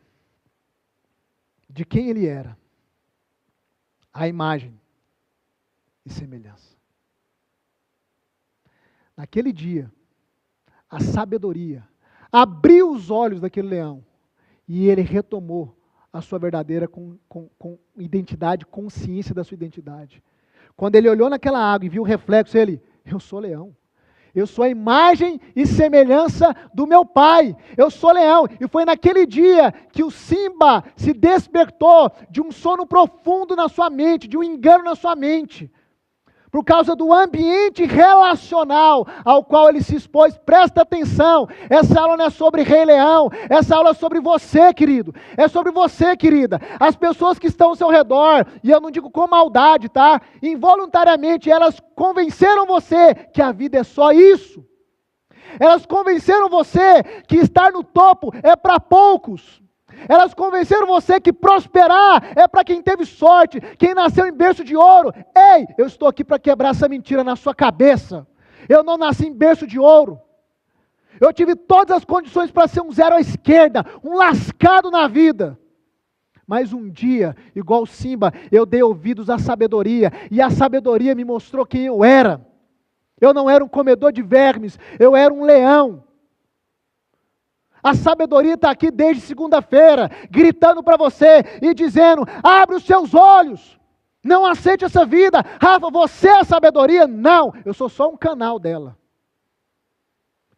de quem ele era, a imagem e semelhança. Naquele dia, a sabedoria abriu os olhos daquele leão e ele retomou a sua verdadeira com identidade, consciência da sua identidade. Quando ele olhou naquela água e viu o reflexo, ele, eu sou leão. Eu sou a imagem e semelhança do meu pai. Eu sou leão. E foi naquele dia que o Simba se despertou de um sono profundo na sua mente, de um engano na sua mente. Por causa do ambiente relacional ao qual ele se expôs. Presta atenção, essa aula não é sobre Rei Leão, essa aula é sobre você, querido, é sobre você, querida. As pessoas que estão ao seu redor, e eu não digo com maldade, tá? Involuntariamente elas convenceram você que a vida é só isso. Elas convenceram você que estar no topo é para poucos. Elas convenceram você que prosperar é para quem teve sorte, quem nasceu em berço de ouro. Ei, eu estou aqui para quebrar essa mentira na sua cabeça. Eu não nasci em berço de ouro. Eu tive todas as condições para ser um zero à esquerda, um lascado na vida. Mas um dia, igual Simba, eu dei ouvidos à sabedoria, e a sabedoria me mostrou quem eu era. Eu não era um comedor de vermes, eu era um leão. A sabedoria está aqui desde segunda-feira, gritando para você e dizendo, abre os seus olhos, não aceite essa vida. Rafa, você é a sabedoria? Não, eu sou só um canal dela.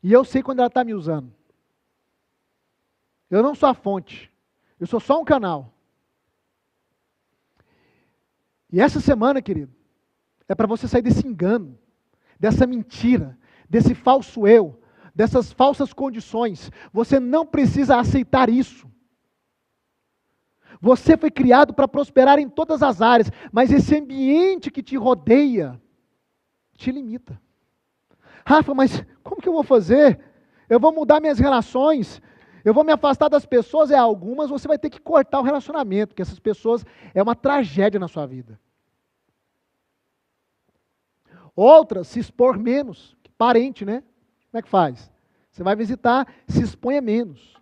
E eu sei quando ela está me usando. Eu não sou a fonte, eu sou só um canal. E essa semana, querido, é para você sair desse engano, dessa mentira, desse falso eu, dessas falsas condições. Você não precisa aceitar isso. Você foi criado para prosperar em todas as áreas, mas esse ambiente que te rodeia te limita. Rafa, mas como que eu vou fazer? Eu vou mudar minhas relações, eu vou me afastar das pessoas. Algumas você vai ter que cortar o relacionamento, porque essas pessoas é uma tragédia na sua vida. Outras, se expor menos, parente, né? Como é que faz? Você vai visitar, se exponha menos.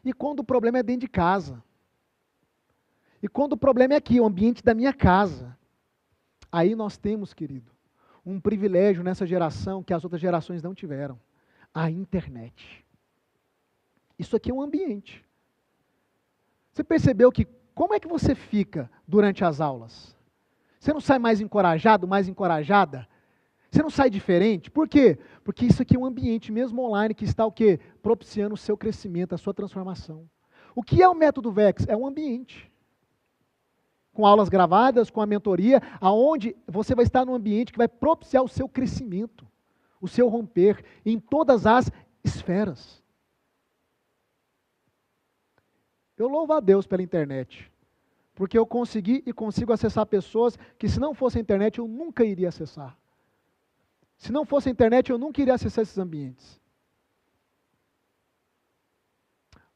E quando o problema é dentro de casa? E quando o problema é aqui, o ambiente da minha casa? Aí nós temos, querido, um privilégio nessa geração que as outras gerações não tiveram. A internet. Isso aqui é um ambiente. Você percebeu que, como é que você fica durante as aulas? Você não sai mais encorajado, mais encorajada? Você não sai diferente? Por quê? Porque isso aqui é um ambiente, mesmo online, que está o quê? Propiciando o seu crescimento, a sua transformação. O que é o método VEX? É um ambiente. Com aulas gravadas, com a mentoria, aonde você vai estar num ambiente que vai propiciar o seu crescimento, o seu romper, em todas as esferas. Eu louvo a Deus pela internet, porque eu consegui e consigo acessar pessoas que, se não fosse a internet, eu nunca iria acessar. Se não fosse a internet, eu nunca iria acessar esses ambientes.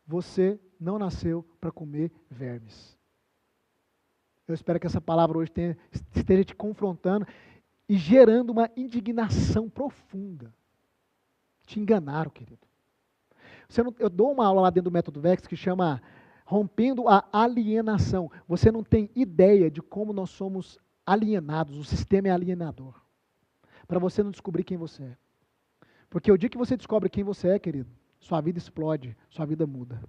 Você não nasceu para comer vermes. Eu espero que essa palavra hoje esteja te confrontando e gerando uma indignação profunda. Te enganaram, querido. Eu dou uma aula lá dentro do Método VEX que chama Rompendo a Alienação. Você não tem ideia de como nós somos alienados, o sistema é alienador. Para você não descobrir quem você é. Porque o dia que você descobre quem você é, querido, sua vida explode, sua vida muda.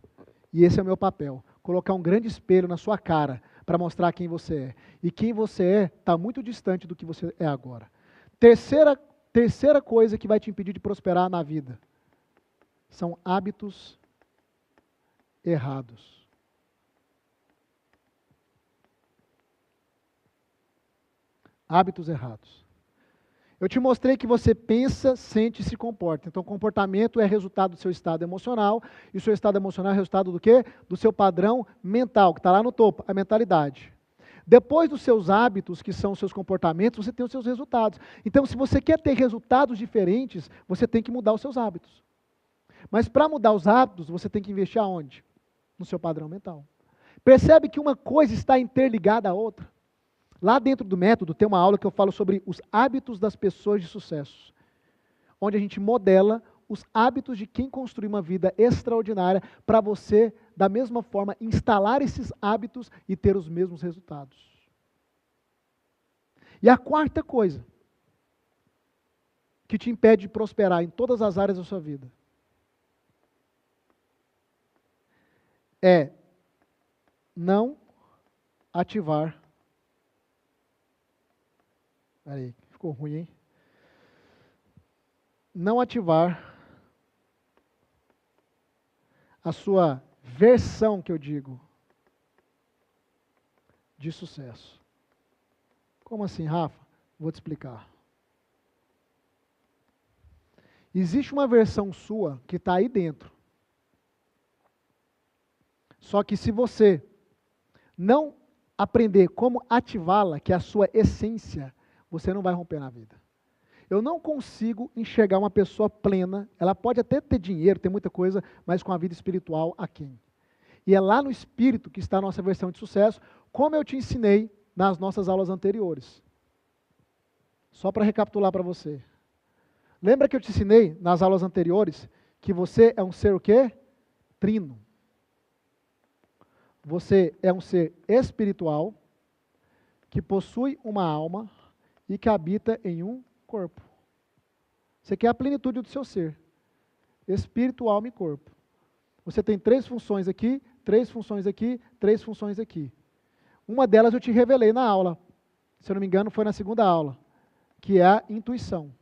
E esse é o meu papel, colocar um grande espelho na sua cara para mostrar quem você é. E quem você é está muito distante do que você é agora. Terceira coisa que vai te impedir de prosperar na vida são hábitos errados. Hábitos errados. Eu te mostrei que você pensa, sente e se comporta. Então, comportamento é resultado do seu estado emocional, e o seu estado emocional é resultado do quê? Do seu padrão mental, que está lá no topo, a mentalidade. Depois dos seus hábitos, que são os seus comportamentos, você tem os seus resultados. Então, se você quer ter resultados diferentes, você tem que mudar os seus hábitos. Mas para mudar os hábitos, você tem que investir aonde? No seu padrão mental. Percebe que uma coisa está interligada à outra? Lá dentro do método tem uma aula que eu falo sobre os hábitos das pessoas de sucesso, onde a gente modela os hábitos de quem construiu uma vida extraordinária para você, da mesma forma, instalar esses hábitos e ter os mesmos resultados. E a quarta coisa que te impede de prosperar em todas as áreas da sua vida é não ativar. Peraí, ficou ruim, hein? Não ativar a sua versão, que eu digo, de sucesso. Como assim, Rafa? Vou te explicar. Existe uma versão sua que está aí dentro. Só que se você não aprender como ativá-la, que é a sua essência, você não vai romper na vida. Eu não consigo enxergar uma pessoa plena, ela pode até ter dinheiro, ter muita coisa, mas com a vida espiritual aquém. E é lá no espírito que está a nossa versão de sucesso, como eu te ensinei nas nossas aulas anteriores. Só para recapitular para você. Lembra que eu te ensinei nas aulas anteriores que você é um ser o quê? Trino. Você é um ser espiritual que possui uma alma e que habita em um corpo. Você quer a plenitude do seu ser. Espírito, alma e corpo. Você tem 3 funções aqui, 3 funções aqui, 3 funções aqui. Uma delas eu te revelei na aula. Se eu não me engano, foi na segunda aula. Que é a intuição.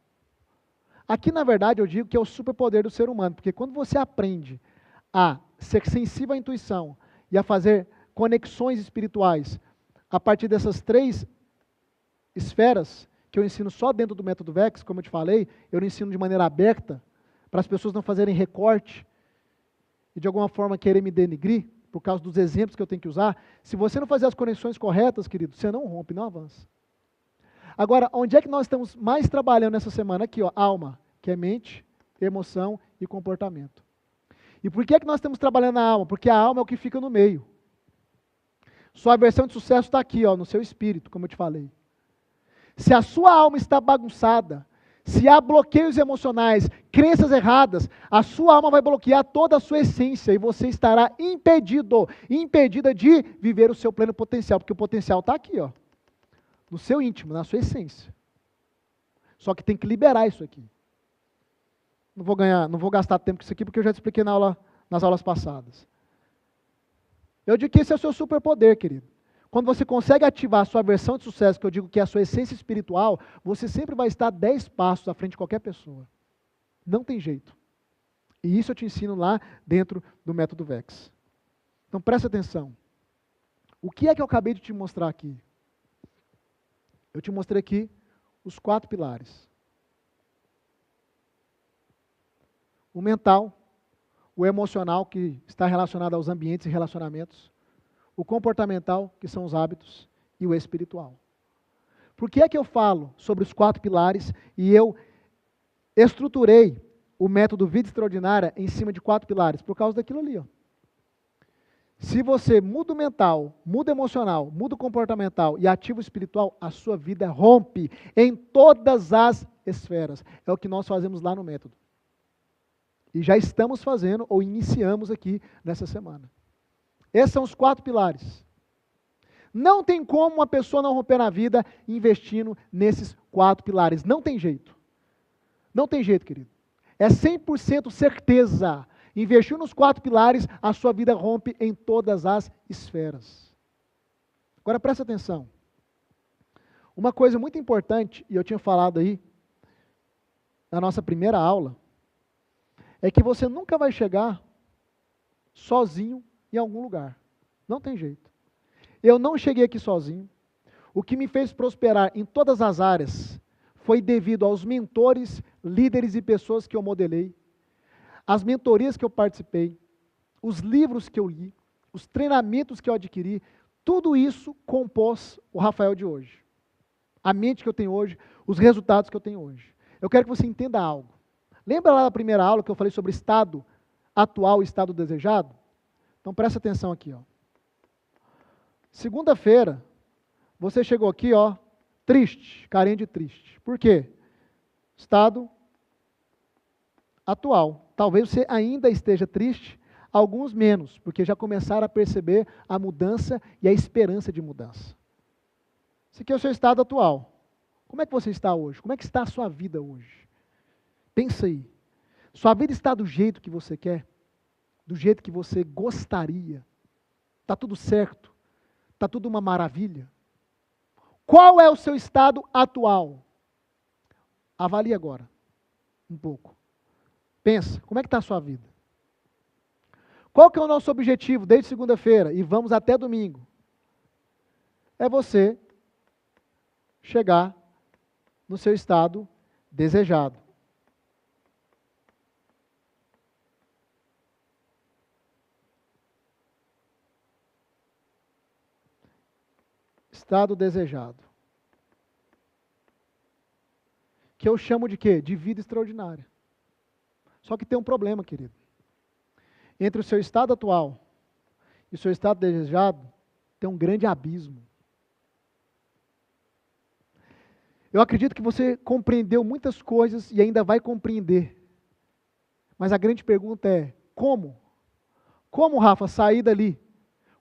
Aqui, na verdade, eu digo que é o superpoder do ser humano. Porque quando você aprende a ser sensível à intuição e a fazer conexões espirituais a partir dessas 3 esferas, que eu ensino só dentro do método VEX, como eu te falei, eu não ensino de maneira aberta, para as pessoas não fazerem recorte e de alguma forma querer me denigrir, por causa dos exemplos que eu tenho que usar. Se você não fazer as conexões corretas, querido, você não rompe, não avança. Agora, onde é que nós estamos mais trabalhando nessa semana? Aqui, ó, alma, que é mente, emoção e comportamento. E por que é que nós estamos trabalhando na alma? Porque a alma é o que fica no meio. Sua versão de sucesso está aqui, ó, no seu espírito, como eu te falei. Se a sua alma está bagunçada, se há bloqueios emocionais, crenças erradas, a sua alma vai bloquear toda a sua essência e você estará impedida de viver o seu pleno potencial, porque o potencial está aqui, ó, no seu íntimo, na sua essência. Só que tem que liberar isso aqui. Não vou gastar tempo com isso aqui, porque eu já te expliquei nas aulas passadas. Eu digo que esse é o seu superpoder, querido. Quando você consegue ativar a sua versão de sucesso, que eu digo que é a sua essência espiritual, você sempre vai estar 10 passos à frente de qualquer pessoa. Não tem jeito. E isso eu te ensino lá dentro do método VEX. Então presta atenção. O que é que eu acabei de te mostrar aqui? Eu te mostrei aqui os 4 pilares. O mental, o emocional, que está relacionado aos ambientes e relacionamentos, o comportamental, que são os hábitos, e o espiritual. Por que é que eu falo sobre os 4 pilares e eu estruturei o método Vida Extraordinária em cima de 4 pilares? Por causa daquilo ali, ó. Se você muda o mental, muda o emocional, muda o comportamental e ativa o espiritual, a sua vida rompe em todas as esferas. É o que nós fazemos lá no método. E já estamos fazendo, ou iniciamos aqui nessa semana. Esses são os 4 pilares. Não tem como uma pessoa não romper na vida investindo nesses 4 pilares. Não tem jeito. Não tem jeito, querido. É 100% certeza. Investir nos 4 pilares, a sua vida rompe em todas as esferas. Agora presta atenção. Uma coisa muito importante, e eu tinha falado aí na nossa primeira aula, é que você nunca vai chegar sozinho em algum lugar. Não tem jeito. Eu não cheguei aqui sozinho. O que me fez prosperar em todas as áreas foi devido aos mentores, líderes e pessoas que eu modelei, as mentorias que eu participei, os livros que eu li, os treinamentos que eu adquiri, tudo isso compôs o Rafael de hoje. A mente que eu tenho hoje, os resultados que eu tenho hoje. Eu quero que você entenda algo. Lembra lá da primeira aula que eu falei sobre estado atual e estado desejado? Então presta atenção aqui, ó. Segunda-feira, Você chegou aqui, ó, triste, carinha de triste. Por quê? Estado atual. Talvez você ainda esteja triste, alguns menos, porque já começaram a perceber a mudança e a esperança de mudança. Esse aqui é o seu estado atual. Como é que você está hoje? Como é que está a sua vida hoje? Pensa aí. Sua vida está do jeito que você quer? Do jeito que você gostaria? Está tudo certo? Está tudo uma maravilha? Qual é o seu estado atual? Avalie agora, um pouco. Pensa, como é que está a sua vida? Qual que é o nosso objetivo desde segunda-feira e vamos até domingo? É você chegar no seu estado desejado. Estado desejado. Que eu chamo de quê? De vida extraordinária. Só que tem um problema, querido. Entre o seu estado atual e o seu estado desejado, tem um grande abismo. Eu acredito que você compreendeu muitas coisas e ainda vai compreender. Mas a grande pergunta é, como? Como, Rafa, sair dali?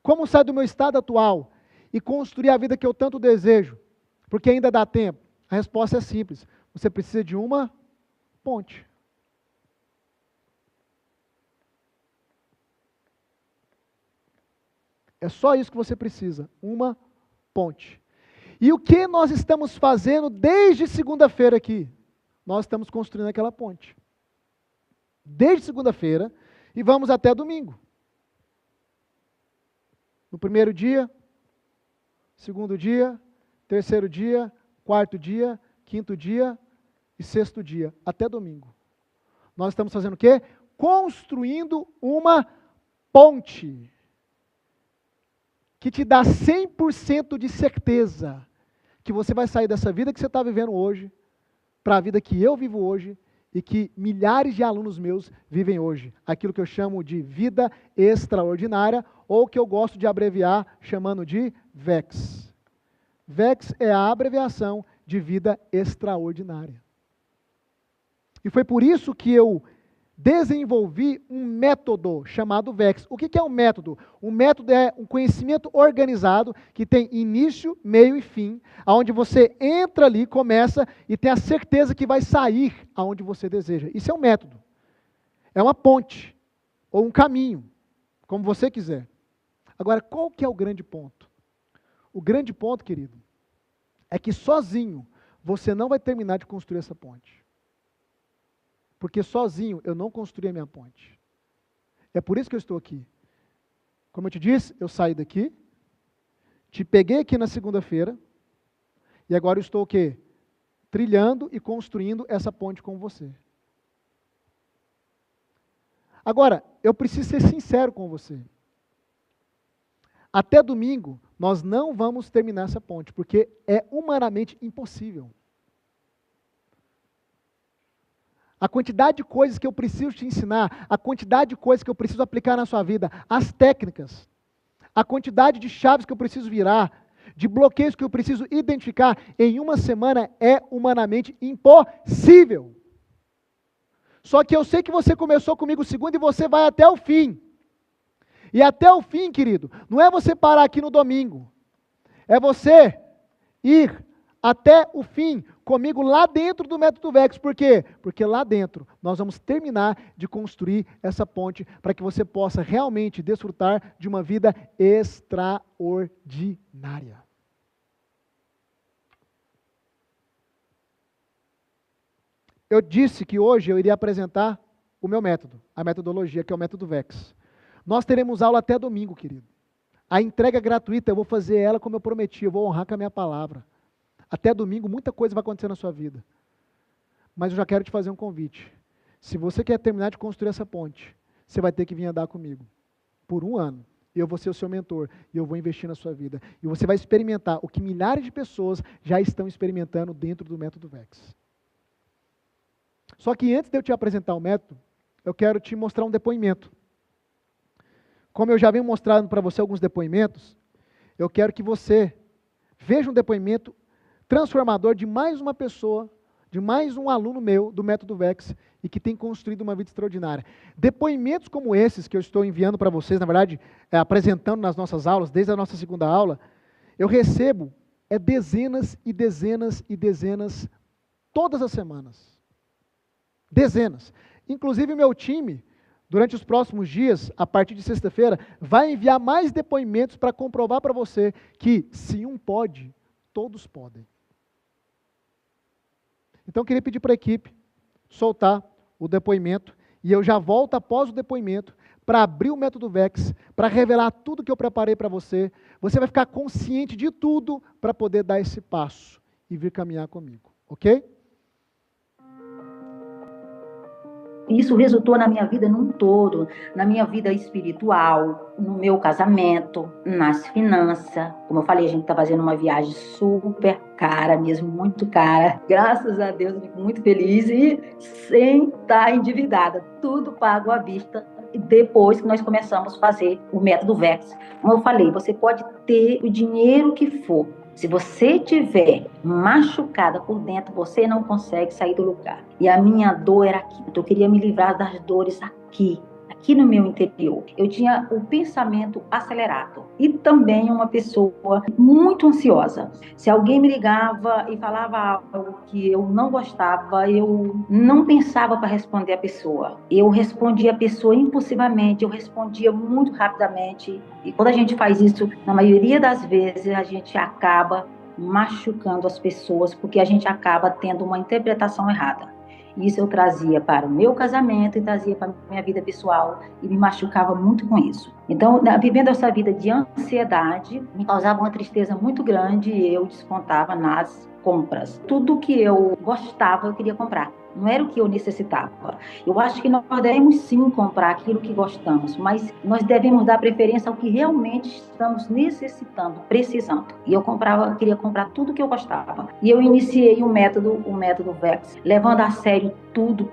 Como sair do meu estado atual e construir a vida que eu tanto desejo? Porque ainda dá tempo. A resposta é simples. Você precisa de uma ponte. É só isso que você precisa, uma ponte. E o que nós estamos fazendo desde segunda-feira aqui? Nós estamos construindo aquela ponte. Desde segunda-feira e vamos até domingo. No primeiro dia, segundo dia, terceiro dia, quarto dia, quinto dia e sexto dia, até domingo. Nós estamos fazendo o quê? Construindo uma ponte que te dá 100% de certeza que você vai sair dessa vida que você está vivendo hoje para a vida que eu vivo hoje e que milhares de alunos meus vivem hoje. Aquilo que eu chamo de vida extraordinária ou que eu gosto de abreviar chamando de VEX. VEX é a abreviação de vida extraordinária. E foi por isso que eu desenvolvi um método chamado VEX. O que é um método? Um método é um conhecimento organizado que tem início, meio e fim, onde você entra ali, começa e tem a certeza que vai sair aonde você deseja. Isso é um método. É uma ponte, ou um caminho, como você quiser. Agora, qual que é o grande ponto? O grande ponto, querido, é que sozinho você não vai terminar de construir essa ponte. Porque sozinho eu não construí a minha ponte. É por isso que eu estou aqui. Como eu te disse, eu saí daqui, te peguei aqui na segunda-feira, e agora eu estou o quê? Trilhando e construindo essa ponte com você. Agora, eu preciso ser sincero com você. Até domingo, nós não vamos terminar essa ponte, porque é humanamente impossível. A quantidade de coisas que eu preciso te ensinar, a quantidade de coisas que eu preciso aplicar na sua vida, as técnicas, a quantidade de chaves que eu preciso virar, de bloqueios que eu preciso identificar, em uma semana é humanamente impossível. Só que eu sei que você começou comigo segunda e você vai até o fim. E até o fim, querido, não é você parar aqui no domingo, é você ir até o fim comigo lá dentro do método VEX. Por quê? Porque lá dentro nós vamos terminar de construir essa ponte para que você possa realmente desfrutar de uma vida extraordinária. Eu disse que hoje eu iria apresentar o meu método, a metodologia, que é o método VEX. Nós teremos aula até domingo, querido. A entrega gratuita, eu vou fazer ela como eu prometi, eu vou honrar com a minha palavra. Até domingo, muita coisa vai acontecer na sua vida. Mas eu já quero te fazer um convite. Se você quer terminar de construir essa ponte, você vai ter que vir andar comigo. Por 1 ano. Eu vou ser o seu mentor e eu vou investir na sua vida. E você vai experimentar o que milhares de pessoas já estão experimentando dentro do método VEX. Só que antes de eu te apresentar o método, eu quero te mostrar um depoimento. Como eu já venho mostrando para você alguns depoimentos, eu quero que você veja um depoimento transformador de mais uma pessoa, de mais um aluno meu do Método VEX e que tem construído uma vida extraordinária. Depoimentos como esses que eu estou enviando para vocês, na verdade, apresentando nas nossas aulas, desde a nossa segunda aula, eu recebo dezenas e dezenas e dezenas todas as semanas. Dezenas. Inclusive o meu time, durante os próximos dias, a partir de sexta-feira, vai enviar mais depoimentos para comprovar para você que se um pode, todos podem. Então eu queria pedir para a equipe soltar o depoimento e eu já volto após o depoimento para abrir o Método VEX, para revelar tudo que eu preparei para você. Você vai ficar consciente de tudo para poder dar esse passo e vir caminhar comigo, ok? Isso resultou na minha vida num todo, na minha vida espiritual, no meu casamento, nas finanças. Como eu falei, a gente está fazendo uma viagem super cara mesmo, muito cara. Graças a Deus, eu fico muito feliz e sem estar endividada. Tudo pago à vista. Depois que nós começamos a fazer o Método VEX. Como eu falei, você pode ter o dinheiro que for. Se você estiver machucada por dentro, você não consegue sair do lugar. E a minha dor era aqui. Eu queria me livrar das dores aqui no meu interior. Eu tinha o pensamento acelerado e também uma pessoa muito ansiosa. Se alguém me ligava e falava algo que eu não gostava, eu não pensava para responder a pessoa. Eu respondia a pessoa impulsivamente, eu respondia muito rapidamente. E quando a gente faz isso, na maioria das vezes, a gente acaba machucando as pessoas, porque a gente acaba tendo uma interpretação errada. Isso eu trazia para o meu casamento e trazia para a minha vida pessoal e me machucava muito com isso. Então, vivendo essa vida de ansiedade, me causava uma tristeza muito grande e eu descontava nas compras. Tudo que eu gostava, eu queria comprar. Não era o que eu necessitava. Eu acho que nós devemos sim comprar aquilo que gostamos, mas nós devemos dar preferência ao que realmente estamos necessitando, precisando. E eu queria comprar tudo que eu gostava. E eu iniciei o método VEX, levando a sério tudo.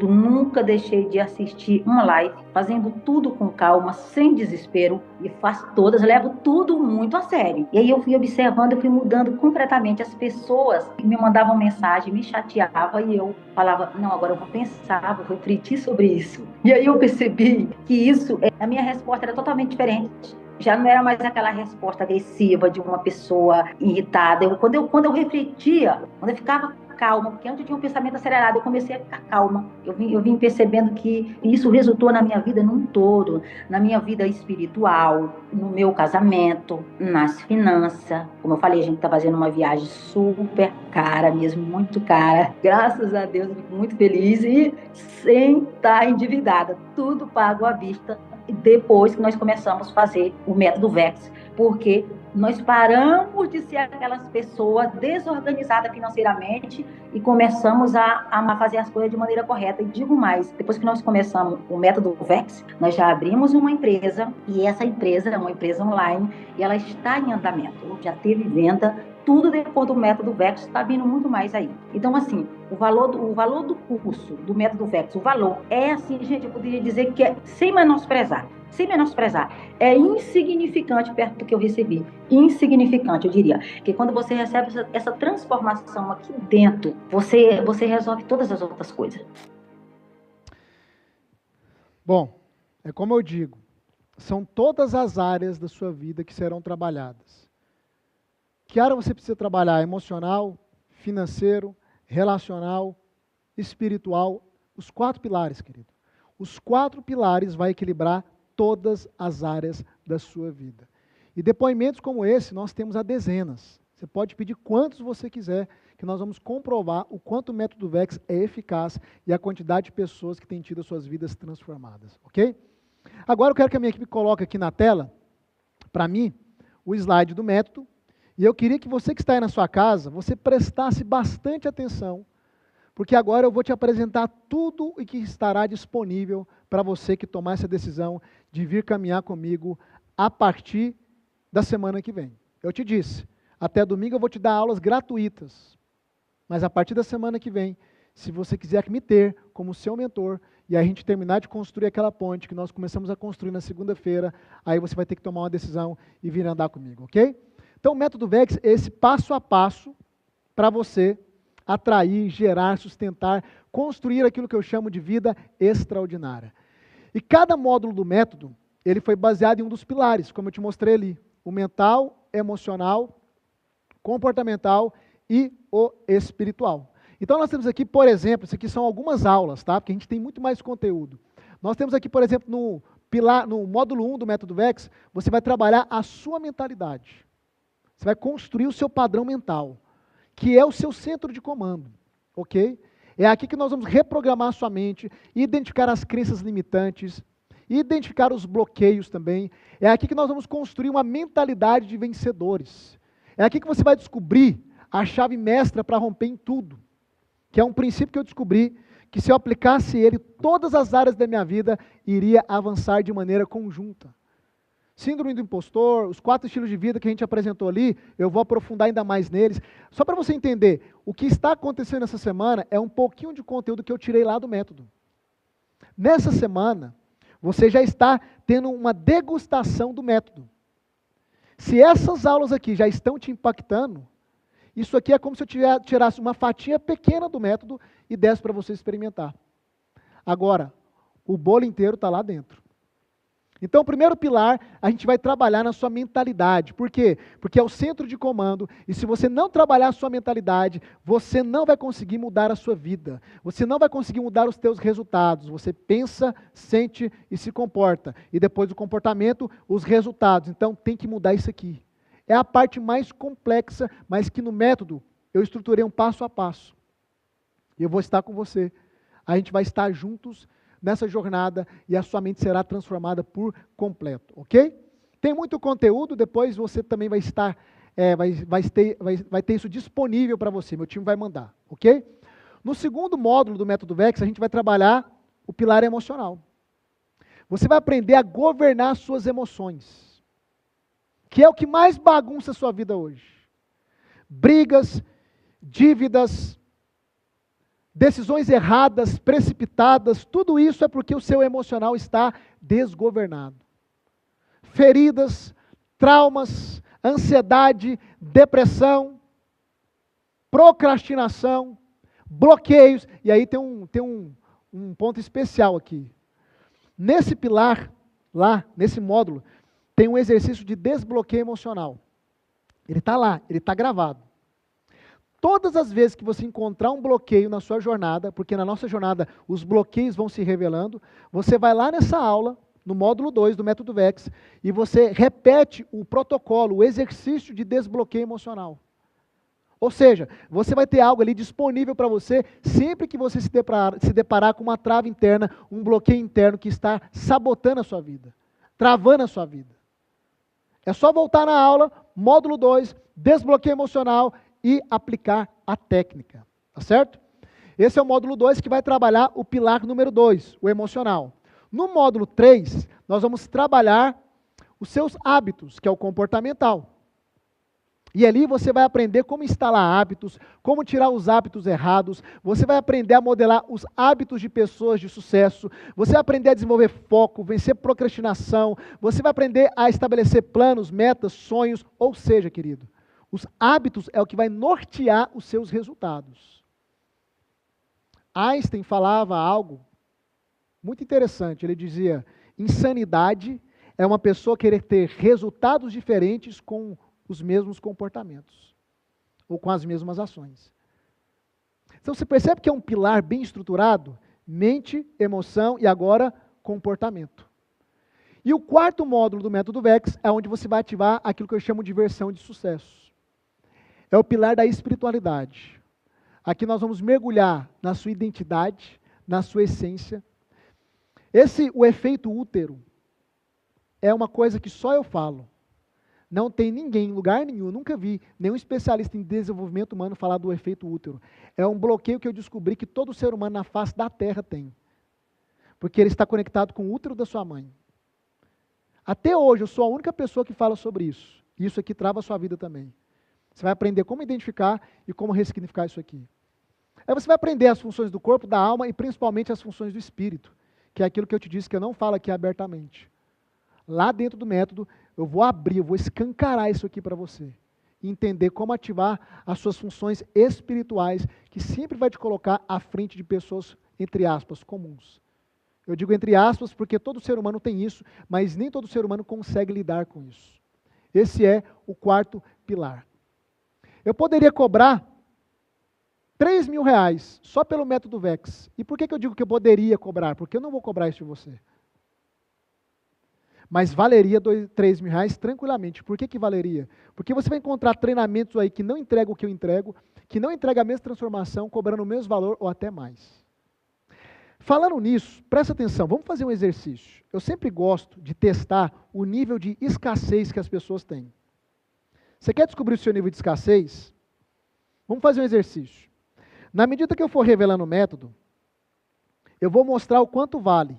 Nunca deixei de assistir uma live, fazendo tudo com calma, sem desespero. E faço todas, levo tudo muito a sério. E aí eu fui observando, eu fui mudando completamente. As pessoas me mandavam mensagem, me chateavam e eu falava, não, agora eu vou pensar, vou refletir sobre isso. E aí eu percebi que a minha resposta era totalmente diferente. Já não era mais aquela resposta agressiva de uma pessoa irritada. Quando eu refletia, quando eu ficava calma, porque antes eu tinha um pensamento acelerado, eu comecei a ficar calma. Eu vim percebendo que isso resultou na minha vida num todo, na minha vida espiritual, no meu casamento, nas finanças. Como eu falei, a gente está fazendo uma viagem super cara mesmo, muito cara. Graças a Deus, eu fico muito feliz e sem estar endividada. Tudo pago à vista. Depois que nós começamos a fazer o Método VEX, porque nós paramos de ser aquelas pessoas desorganizadas financeiramente e começamos a fazer as coisas de maneira correta. E digo mais, depois que nós começamos o Método VEX, nós já abrimos uma empresa, e essa empresa é uma empresa online, e ela está em andamento, já teve venda, tudo depois do Método VEX está vindo muito mais aí. Então, assim, o valor do curso, do Método VEX, o valor é assim, gente, eu poderia dizer que é sem menosprezar, é insignificante perto do que eu recebi. Insignificante, eu diria. Porque quando você recebe essa transformação aqui dentro, você resolve todas as outras coisas. Bom, é como eu digo, são todas as áreas da sua vida que serão trabalhadas. Que área você precisa trabalhar? Emocional, financeiro, relacional, espiritual, os 4 pilares, querido. Os 4 pilares vai equilibrar todas as áreas da sua vida. E depoimentos como esse, nós temos a dezenas. Você pode pedir quantos você quiser, que nós vamos comprovar o quanto o Método VEX é eficaz e a quantidade de pessoas que têm tido as suas vidas transformadas, ok? Agora eu quero que a minha equipe coloque aqui na tela, para mim, o slide do método, e eu queria que você que está aí na sua casa, você prestasse bastante atenção, porque agora eu vou te apresentar tudo o que estará disponível para você que tomar essa decisão de vir caminhar comigo a partir da semana que vem. Eu te disse, até domingo eu vou te dar aulas gratuitas, mas a partir da semana que vem, se você quiser me ter como seu mentor, e a gente terminar de construir aquela ponte que nós começamos a construir na segunda-feira, aí você vai ter que tomar uma decisão e vir andar comigo, ok? Então, o método VEX é esse passo a passo para você atrair, gerar, sustentar, construir aquilo que eu chamo de vida extraordinária. E cada módulo do método, ele foi baseado em um dos pilares, como eu te mostrei ali, o mental, emocional, comportamental e o espiritual. Então nós temos aqui, por exemplo, isso aqui são algumas aulas, tá? Porque a gente tem muito mais conteúdo. Nós temos aqui, por exemplo, no módulo 1 do método VEX, você vai trabalhar a sua mentalidade. Você vai construir o seu padrão mental, que é o seu centro de comando, ok? É aqui que nós vamos reprogramar a sua mente, identificar as crenças limitantes, identificar os bloqueios também. É aqui que nós vamos construir uma mentalidade de vencedores. É aqui que você vai descobrir a chave mestra para romper em tudo, que é um princípio que eu descobri, que se eu aplicasse ele, todas as áreas da minha vida iria avançar de maneira conjunta. Síndrome do impostor, os 4 estilos de vida que a gente apresentou ali, eu vou aprofundar ainda mais neles. Só para você entender, o que está acontecendo essa semana é um pouquinho de conteúdo que eu tirei lá do método. Nessa semana, você já está tendo uma degustação do método. Se essas aulas aqui já estão te impactando, isso aqui é como se eu tirasse uma fatia pequena do método e desse para você experimentar. Agora, o bolo inteiro está lá dentro. Então, o primeiro pilar, a gente vai trabalhar na sua mentalidade. Por quê? Porque é o centro de comando, e se você não trabalhar a sua mentalidade, você não vai conseguir mudar a sua vida. Você não vai conseguir mudar os teus resultados. Você pensa, sente e se comporta. E depois do comportamento, os resultados. Então, tem que mudar isso aqui. É a parte mais complexa, mas que no método eu estruturei um passo a passo. E eu vou estar com você. A gente vai estar juntos nessa jornada e a sua mente será transformada por completo, ok? Tem muito conteúdo, depois você também vai estar, vai ter isso disponível para você, meu time vai mandar, ok? No segundo módulo do método VEX, a gente vai trabalhar o pilar emocional. Você vai aprender a governar suas emoções, que é o que mais bagunça a sua vida hoje. Brigas, dívidas, decisões erradas, precipitadas, tudo isso é porque o seu emocional está desgovernado. Feridas, traumas, ansiedade, depressão, procrastinação, bloqueios, e aí tem um ponto especial aqui. Nesse pilar, lá, nesse módulo, tem um exercício de desbloqueio emocional. Ele está lá, ele está gravado. Todas as vezes que você encontrar um bloqueio na sua jornada, porque na nossa jornada os bloqueios vão se revelando, você vai lá nessa aula, no módulo 2 do método VEX, e você repete o protocolo, o exercício de desbloqueio emocional. Ou seja, você vai ter algo ali disponível para você sempre que você se deparar com uma trava interna, um bloqueio interno que está sabotando a sua vida, travando a sua vida. É só voltar na aula, módulo 2, desbloqueio emocional, e aplicar a técnica, tá certo? Esse é o módulo 2 que vai trabalhar o pilar número 2, o emocional. No módulo 3, nós vamos trabalhar os seus hábitos, que é o comportamental. E ali você vai aprender como instalar hábitos, como tirar os hábitos errados, você vai aprender a modelar os hábitos de pessoas de sucesso, você vai aprender a desenvolver foco, vencer procrastinação, você vai aprender a estabelecer planos, metas, sonhos, ou seja, querido, os hábitos é o que vai nortear os seus resultados. Einstein falava algo muito interessante. Ele dizia, insanidade é uma pessoa querer ter resultados diferentes com os mesmos comportamentos, ou com as mesmas ações. Então você percebe que é um pilar bem estruturado? Mente, emoção e agora comportamento. E o quarto módulo do método VEX é onde você vai ativar aquilo que eu chamo de versão de sucesso. É o pilar da espiritualidade. Aqui nós vamos mergulhar na sua identidade, na sua essência. O efeito útero é uma coisa que só eu falo. Não tem ninguém, em lugar nenhum, nunca vi nenhum especialista em desenvolvimento humano falar do efeito útero. É um bloqueio que eu descobri que todo ser humano na face da Terra tem. Porque ele está conectado com o útero da sua mãe. Até hoje eu sou a única pessoa que fala sobre isso. E isso aqui trava a sua vida também. Você vai aprender como identificar e como ressignificar isso aqui. Aí você vai aprender as funções do corpo, da alma e principalmente as funções do espírito, que é aquilo que eu te disse que eu não falo aqui abertamente. Lá dentro do método, eu vou abrir, eu vou escancarar isso aqui para você. e entender como ativar as suas funções espirituais, que sempre vai te colocar à frente de pessoas, entre aspas, comuns. Eu digo entre aspas porque todo ser humano tem isso, mas nem todo ser humano consegue lidar com isso. Esse é o quarto pilar. Eu poderia cobrar R$3.000 só pelo método VEX. E por que eu digo que eu poderia cobrar? Porque eu não vou cobrar isso de você. Mas valeria R$3.000 tranquilamente. Por que valeria? Porque você vai encontrar treinamentos aí que não entregam o que eu entrego, que não entregam a mesma transformação, cobrando o mesmo valor ou até mais. Falando nisso, presta atenção, vamos fazer um exercício. Eu sempre gosto de testar o nível de escassez que as pessoas têm. Você quer descobrir o seu nível de escassez? Vamos fazer um exercício. Na medida que eu for revelando o método, eu vou mostrar o quanto vale.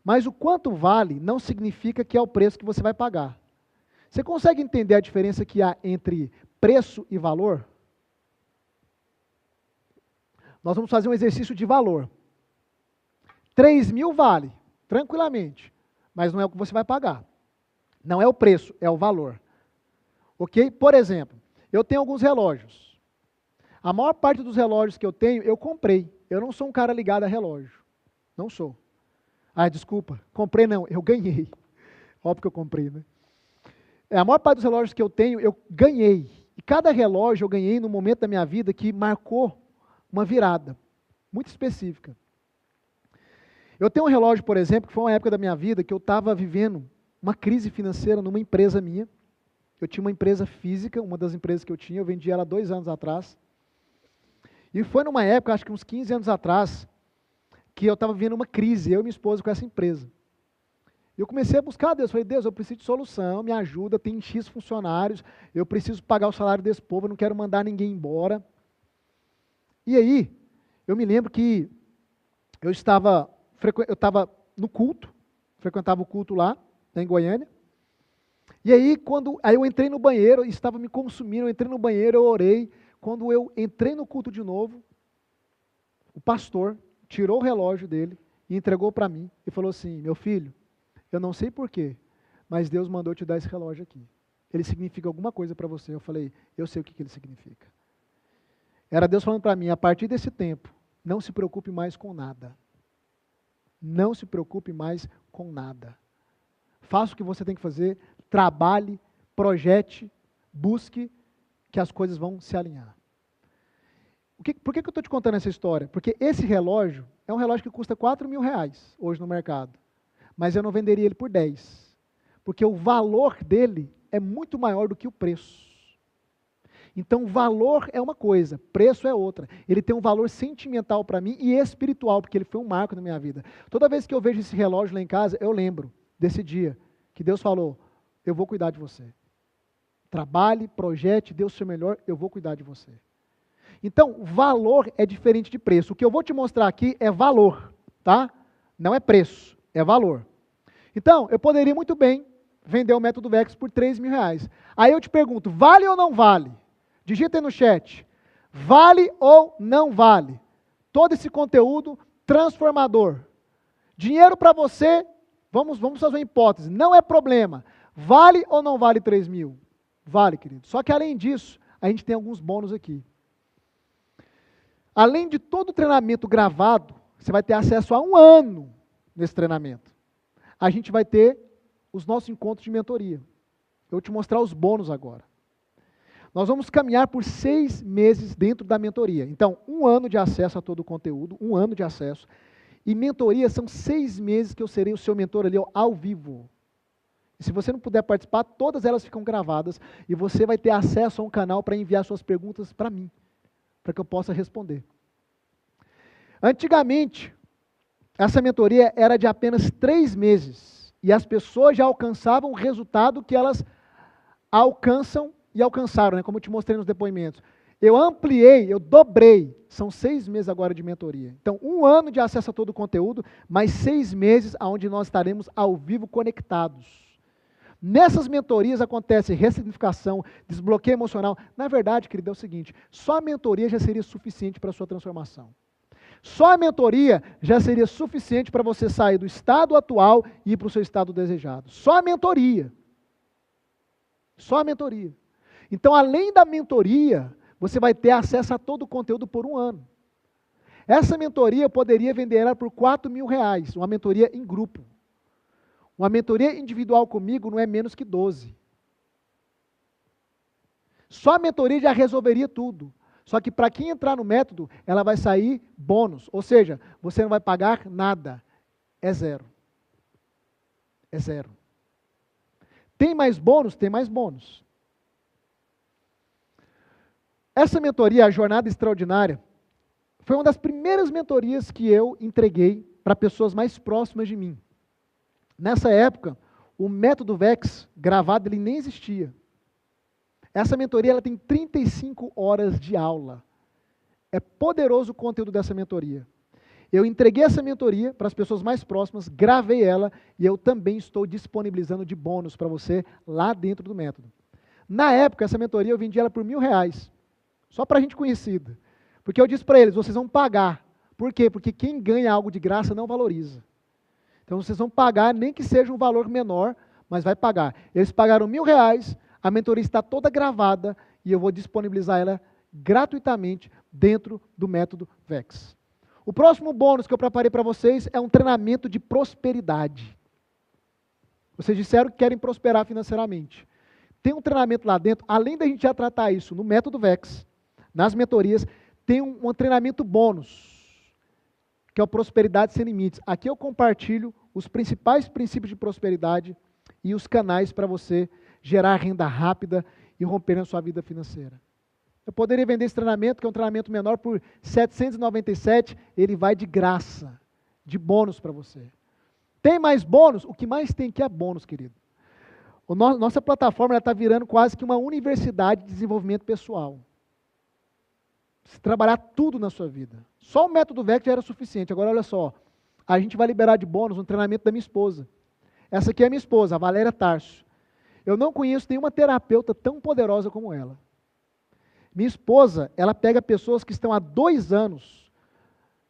Mas o quanto vale não significa que é o preço que você vai pagar. Você consegue entender a diferença que há entre preço e valor? Nós vamos fazer um exercício de valor. 3.000 vale, tranquilamente, mas não é o que você vai pagar. Não é o preço, é o valor. Ok? Por exemplo, eu tenho alguns relógios. A maior parte dos relógios que eu tenho, eu comprei. Eu não sou um cara ligado a relógio. Não sou. Ah, desculpa, comprei não, eu ganhei. Óbvio que eu comprei, né? A maior parte dos relógios que eu tenho, eu ganhei. E cada relógio eu ganhei num momento da minha vida que marcou uma virada muito específica. Eu tenho um relógio, por exemplo, que foi uma época da minha vida que eu estava vivendo uma crise financeira numa empresa minha. Eu tinha uma empresa física, uma das empresas que eu tinha, eu vendi ela há 2 anos atrás. E foi numa época, acho que uns 15 anos atrás, que eu estava vivendo uma crise, eu e minha esposa, com essa empresa. Eu comecei a buscar a Deus, falei, Deus, eu preciso de solução, me ajuda, tem X funcionários, eu preciso pagar o salário desse povo, eu não quero mandar ninguém embora. E aí, eu me lembro que eu estava no culto, frequentava o culto lá, em Goiânia. E aí, eu entrei no banheiro, estava me consumindo, eu entrei no banheiro, eu orei. Quando eu entrei no culto de novo, o pastor tirou o relógio dele e entregou para mim e falou assim, meu filho, eu não sei porquê, mas Deus mandou te dar esse relógio aqui. Ele significa alguma coisa para você. Eu falei, eu sei o que ele significa. Era Deus falando para mim, a partir desse tempo, não se preocupe mais com nada. Não se preocupe mais com nada. Faça o que você tem que fazer, trabalhe, projete, busque, que as coisas vão se alinhar. Por que eu estou te contando essa história? Porque esse relógio é um relógio que custa R$4.000 hoje no mercado. Mas eu não venderia ele por 10. Porque o valor dele é muito maior do que o preço. Então, valor é uma coisa, preço é outra. Ele tem um valor sentimental para mim e espiritual, porque ele foi um marco na minha vida. Toda vez que eu vejo esse relógio lá em casa, eu lembro desse dia que Deus falou, eu vou cuidar de você. Trabalhe, projete, dê o seu melhor, eu vou cuidar de você. Então, valor é diferente de preço. O que eu vou te mostrar aqui é valor, tá? Não é preço, é valor. Então, eu poderia muito bem vender o método VEX por R$3.000. Aí eu te pergunto, vale ou não vale? Digita aí no chat, vale ou não vale? Todo esse conteúdo transformador. Dinheiro para você, vamos fazer uma hipótese, não é problema. Vale ou não vale 3.000? Vale, querido. Só que além disso, a gente tem alguns bônus aqui. Além de todo o treinamento gravado, você vai ter acesso a 1 ano nesse treinamento. A gente vai ter os nossos encontros de mentoria. Eu vou te mostrar os bônus agora. Nós vamos caminhar por 6 meses dentro da mentoria. Então, 1 ano de acesso a todo o conteúdo, 1 ano de acesso. E mentoria são 6 meses que eu serei o seu mentor ali ao vivo. E se você não puder participar, todas elas ficam gravadas e você vai ter acesso a um canal para enviar suas perguntas para mim, para que eu possa responder. Antigamente, essa mentoria era de apenas 3 meses e as pessoas já alcançavam o resultado que elas alcançam e alcançaram, né, como eu te mostrei nos depoimentos. Eu ampliei, eu dobrei, são 6 meses agora de mentoria. Então, 1 ano de acesso a todo o conteúdo, mais 6 meses onde nós estaremos ao vivo conectados. Nessas mentorias acontece ressignificação, desbloqueio emocional. Na verdade, querido, é o seguinte, só a mentoria já seria suficiente para a sua transformação. Só a mentoria já seria suficiente para você sair do estado atual e ir para o seu estado desejado. Só a mentoria. Só a mentoria. Então, além da mentoria, você vai ter acesso a todo o conteúdo por um ano. Essa mentoria eu poderia vender ela por R$4.000, uma mentoria em grupo. Uma mentoria individual comigo não é menos que 12. Só a mentoria já resolveria tudo. Só que para quem entrar no método, ela vai sair bônus. Ou seja, você não vai pagar nada. É zero. É zero. Tem mais bônus? Tem mais bônus. Essa mentoria, a Jornada Extraordinária, foi uma das primeiras mentorias que eu entreguei para pessoas mais próximas de mim. Nessa época, o método VEX gravado ele nem existia. Essa mentoria ela tem 35 horas de aula. É poderoso o conteúdo dessa mentoria. Eu entreguei essa mentoria para as pessoas mais próximas, gravei ela e eu também estou disponibilizando de bônus para você lá dentro do método. Na época, essa mentoria eu vendi ela por R$1.000, só para gente conhecida. Porque eu disse para eles, vocês vão pagar. Por quê? Porque quem ganha algo de graça não valoriza. Então vocês vão pagar, nem que seja um valor menor, mas vai pagar. Eles pagaram R$1.000, a mentoria está toda gravada e eu vou disponibilizar ela gratuitamente dentro do método VEX. O próximo bônus que eu preparei para vocês é um treinamento de prosperidade. Vocês disseram que querem prosperar financeiramente. Tem um treinamento lá dentro, além da gente já tratar isso no método VEX, nas mentorias, tem um treinamento bônus, que é o Prosperidade Sem Limites. Aqui eu compartilho os principais princípios de prosperidade e os canais para você gerar renda rápida e romper na sua vida financeira. Eu poderia vender esse treinamento, que é um treinamento menor, por R$ 797, ele vai de graça, de bônus para você. Tem mais bônus? O que mais tem aqui é bônus, querido. Nossa plataforma está virando quase que uma universidade de desenvolvimento pessoal. Você trabalhar tudo na sua vida. Só o método VEX já era suficiente. Agora, olha só, a gente vai liberar de bônus um treinamento da minha esposa. Essa aqui é a minha esposa, a Valéria Tarso. Eu não conheço nenhuma terapeuta tão poderosa como ela. Minha esposa, ela pega pessoas que estão há 2 anos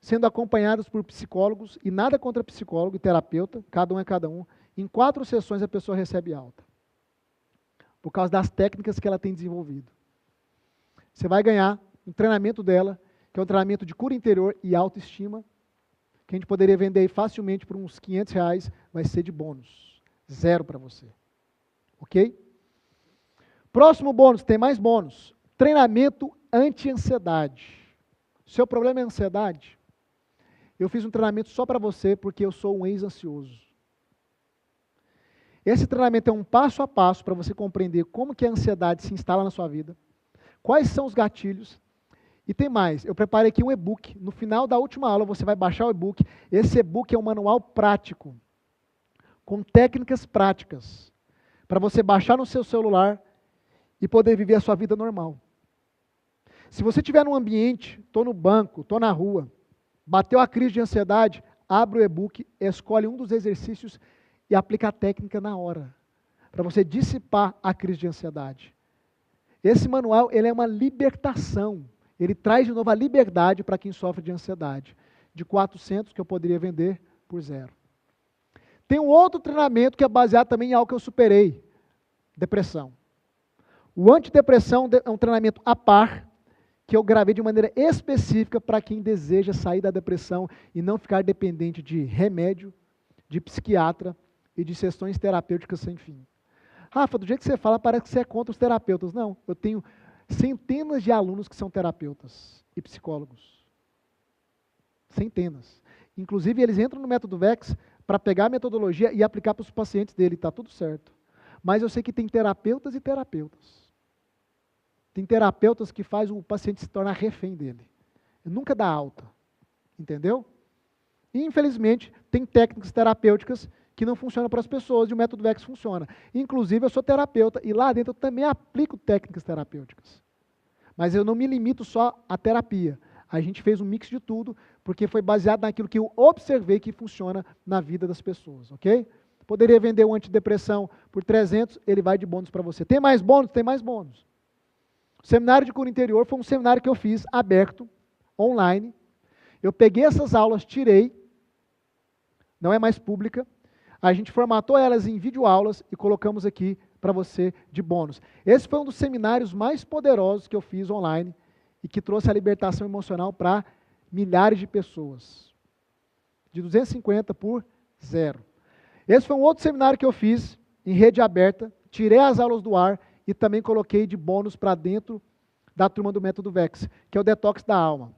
sendo acompanhadas por psicólogos, e nada contra psicólogo e terapeuta, cada um é cada um. Em 4 sessões a pessoa recebe alta. Por causa das técnicas que ela tem desenvolvido. Você vai ganhar um treinamento dela, que é um treinamento de cura interior e autoestima, que a gente poderia vender aí facilmente por uns R$500, vai ser de bônus. 0 para você. Ok? Próximo bônus, tem mais bônus. Treinamento anti-ansiedade. Seu problema é ansiedade? Eu fiz um treinamento só para você, porque eu sou um ex-ansioso. Esse treinamento é um passo a passo para você compreender como que a ansiedade se instala na sua vida, quais são os gatilhos, e tem mais, eu preparei aqui um e-book. No final da última aula você vai baixar o e-book. Esse e-book é um manual prático, com técnicas práticas, para você baixar no seu celular e poder viver a sua vida normal. Se você estiver num ambiente, estou no banco, estou na rua, bateu a crise de ansiedade, abre o e-book, escolhe um dos exercícios e aplica a técnica na hora, para você dissipar a crise de ansiedade. Esse manual ele é uma libertação. Ele traz de novo a liberdade para quem sofre de ansiedade. De 400 que eu poderia vender por 0. Tem um outro treinamento que é baseado também em algo que eu superei. Depressão. O antidepressão é um treinamento à par, que eu gravei de maneira específica para quem deseja sair da depressão e não ficar dependente de remédio, de psiquiatra e de sessões terapêuticas sem fim. Rafa, do jeito que você fala, parece que você é contra os terapeutas. Não, eu tenho centenas de alunos que são terapeutas e psicólogos. Centenas. Inclusive, eles entram no método VEX para pegar a metodologia e aplicar para os pacientes dele, está tudo certo. Mas eu sei que tem terapeutas e terapeutas. Tem terapeutas que faz o paciente se tornar refém dele. Nunca dá alta. Entendeu? E, infelizmente, tem técnicas terapêuticas que não funcionam para as pessoas e o método VEX funciona. Inclusive, eu sou terapeuta e lá dentro eu também aplico técnicas terapêuticas. Mas eu não me limito só à terapia. A gente fez um mix de tudo, porque foi baseado naquilo que eu observei que funciona na vida das pessoas, ok? Poderia vender um antidepressão por 300, ele vai de bônus para você. Tem mais bônus? Tem mais bônus. O seminário de cura interior foi um seminário que eu fiz aberto, online. Eu peguei essas aulas, tirei, não é mais pública. A gente formatou elas em videoaulas e colocamos aqui para você de bônus. Esse foi um dos seminários mais poderosos que eu fiz online e que trouxe a libertação emocional para milhares de pessoas. De 250 por 0. Esse foi um outro seminário que eu fiz em rede aberta, tirei as aulas do ar e também coloquei de bônus para dentro da turma do Método VEX, que é o Detox da Alma.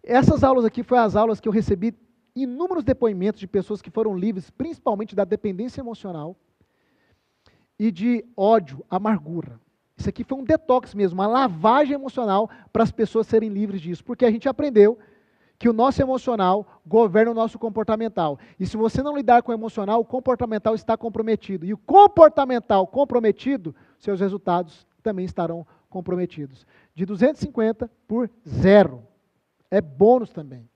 Essas aulas aqui foram as aulas que eu recebi inúmeros depoimentos de pessoas que foram livres, principalmente da dependência emocional e de ódio, amargura. Isso aqui foi um detox mesmo, uma lavagem emocional para as pessoas serem livres disso, porque a gente aprendeu que o nosso emocional governa o nosso comportamental. E se você não lidar com o emocional, o comportamental está comprometido. E o comportamental comprometido, seus resultados também estarão comprometidos. De 250 por 0. É bônus também.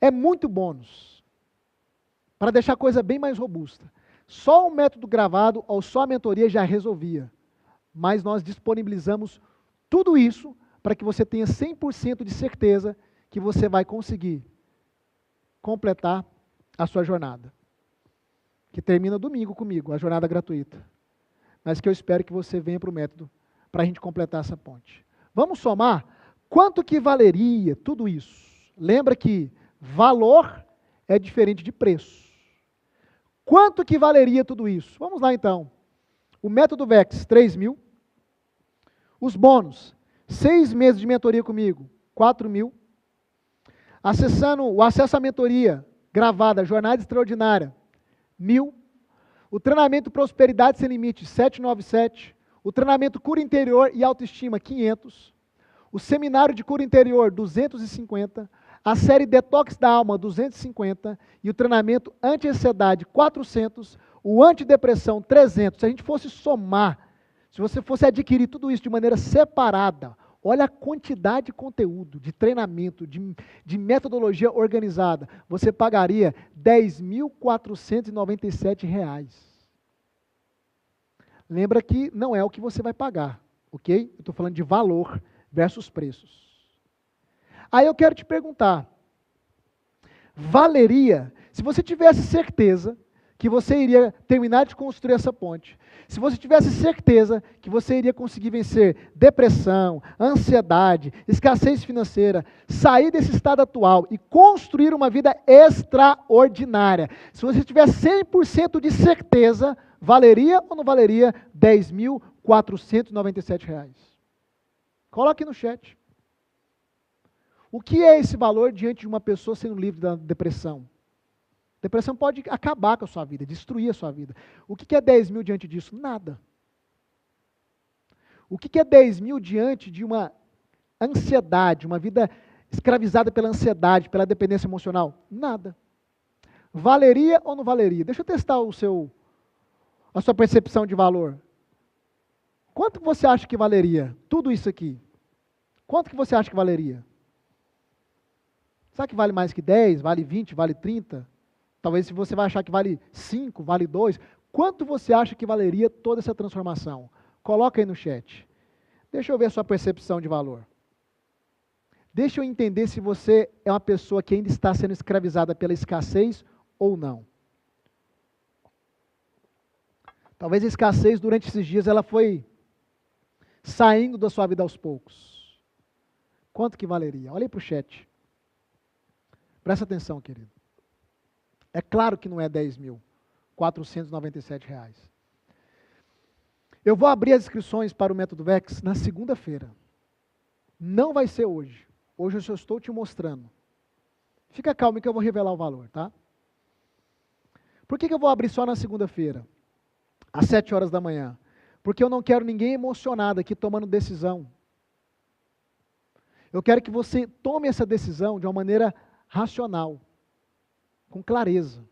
É muito bônus. Para deixar a coisa bem mais robusta. Só o método gravado ou só a mentoria já resolvia. Mas nós disponibilizamos tudo isso para que você tenha 100% de certeza que você vai conseguir completar a sua jornada. Que termina domingo comigo, a jornada gratuita. Mas que eu espero que você venha para o método para a gente completar essa ponte. Vamos somar? Quanto que valeria tudo isso? Lembra que valor é diferente de preço. Quanto que valeria tudo isso? Vamos lá então. O método VEX, 3 mil. Os bônus, 6 meses de mentoria comigo, 4 mil. Acessando o acesso à mentoria gravada, jornada extraordinária, 1.000. O treinamento Prosperidade Sem Limite, 797. O treinamento Cura Interior e Autoestima, 500. O seminário de Cura Interior, 250. A série Detox da Alma, 250. E o treinamento Anti-Ansiedade, 400. O Antidepressão, 300. Se a gente fosse somar, se você fosse adquirir tudo isso de maneira separada, olha a quantidade de conteúdo, de treinamento, de metodologia organizada. Você pagaria R$ 10.497. Lembra que não é o que você vai pagar, ok? Eu estou falando de valor versus preços. Aí eu quero te perguntar, valeria, se você tivesse certeza que você iria terminar de construir essa ponte, se você tivesse certeza que você iria conseguir vencer depressão, ansiedade, escassez financeira, sair desse estado atual e construir uma vida extraordinária, se você tivesse 100% de certeza, valeria ou não valeria R$ 10.497? Coloque no chat. O que é esse valor diante de uma pessoa sendo livre da depressão? Depressão pode acabar com a sua vida, destruir a sua vida. O que é 10 mil diante disso? Nada. O que é 10 mil diante de uma ansiedade, uma vida escravizada pela ansiedade, pela dependência emocional? Nada. Valeria ou não valeria? Deixa eu testar a sua percepção de valor. Quanto você acha que valeria tudo isso aqui? Quanto que você acha que valeria? Será que vale mais que 10? Vale 20? Vale 30? Talvez se você vai achar que vale 5, vale 2. Quanto você acha que valeria toda essa transformação? Coloca aí no chat. Deixa eu ver a sua percepção de valor. Deixa eu entender se você é uma pessoa que ainda está sendo escravizada pela escassez ou não. Talvez a escassez durante esses dias ela foi saindo da sua vida aos poucos. Quanto que valeria? Olha aí para o chat. Presta atenção, querido. É claro que não é R$ 10.497. Eu vou abrir as inscrições para o Método VEX na segunda-feira. Não vai ser hoje. Hoje eu só estou te mostrando. Fica calmo que eu vou revelar o valor, tá? Por que eu vou abrir só na segunda-feira? Às 7 horas da manhã. Porque eu não quero ninguém emocionado aqui tomando decisão. Eu quero que você tome essa decisão de uma maneira racional. Com clareza.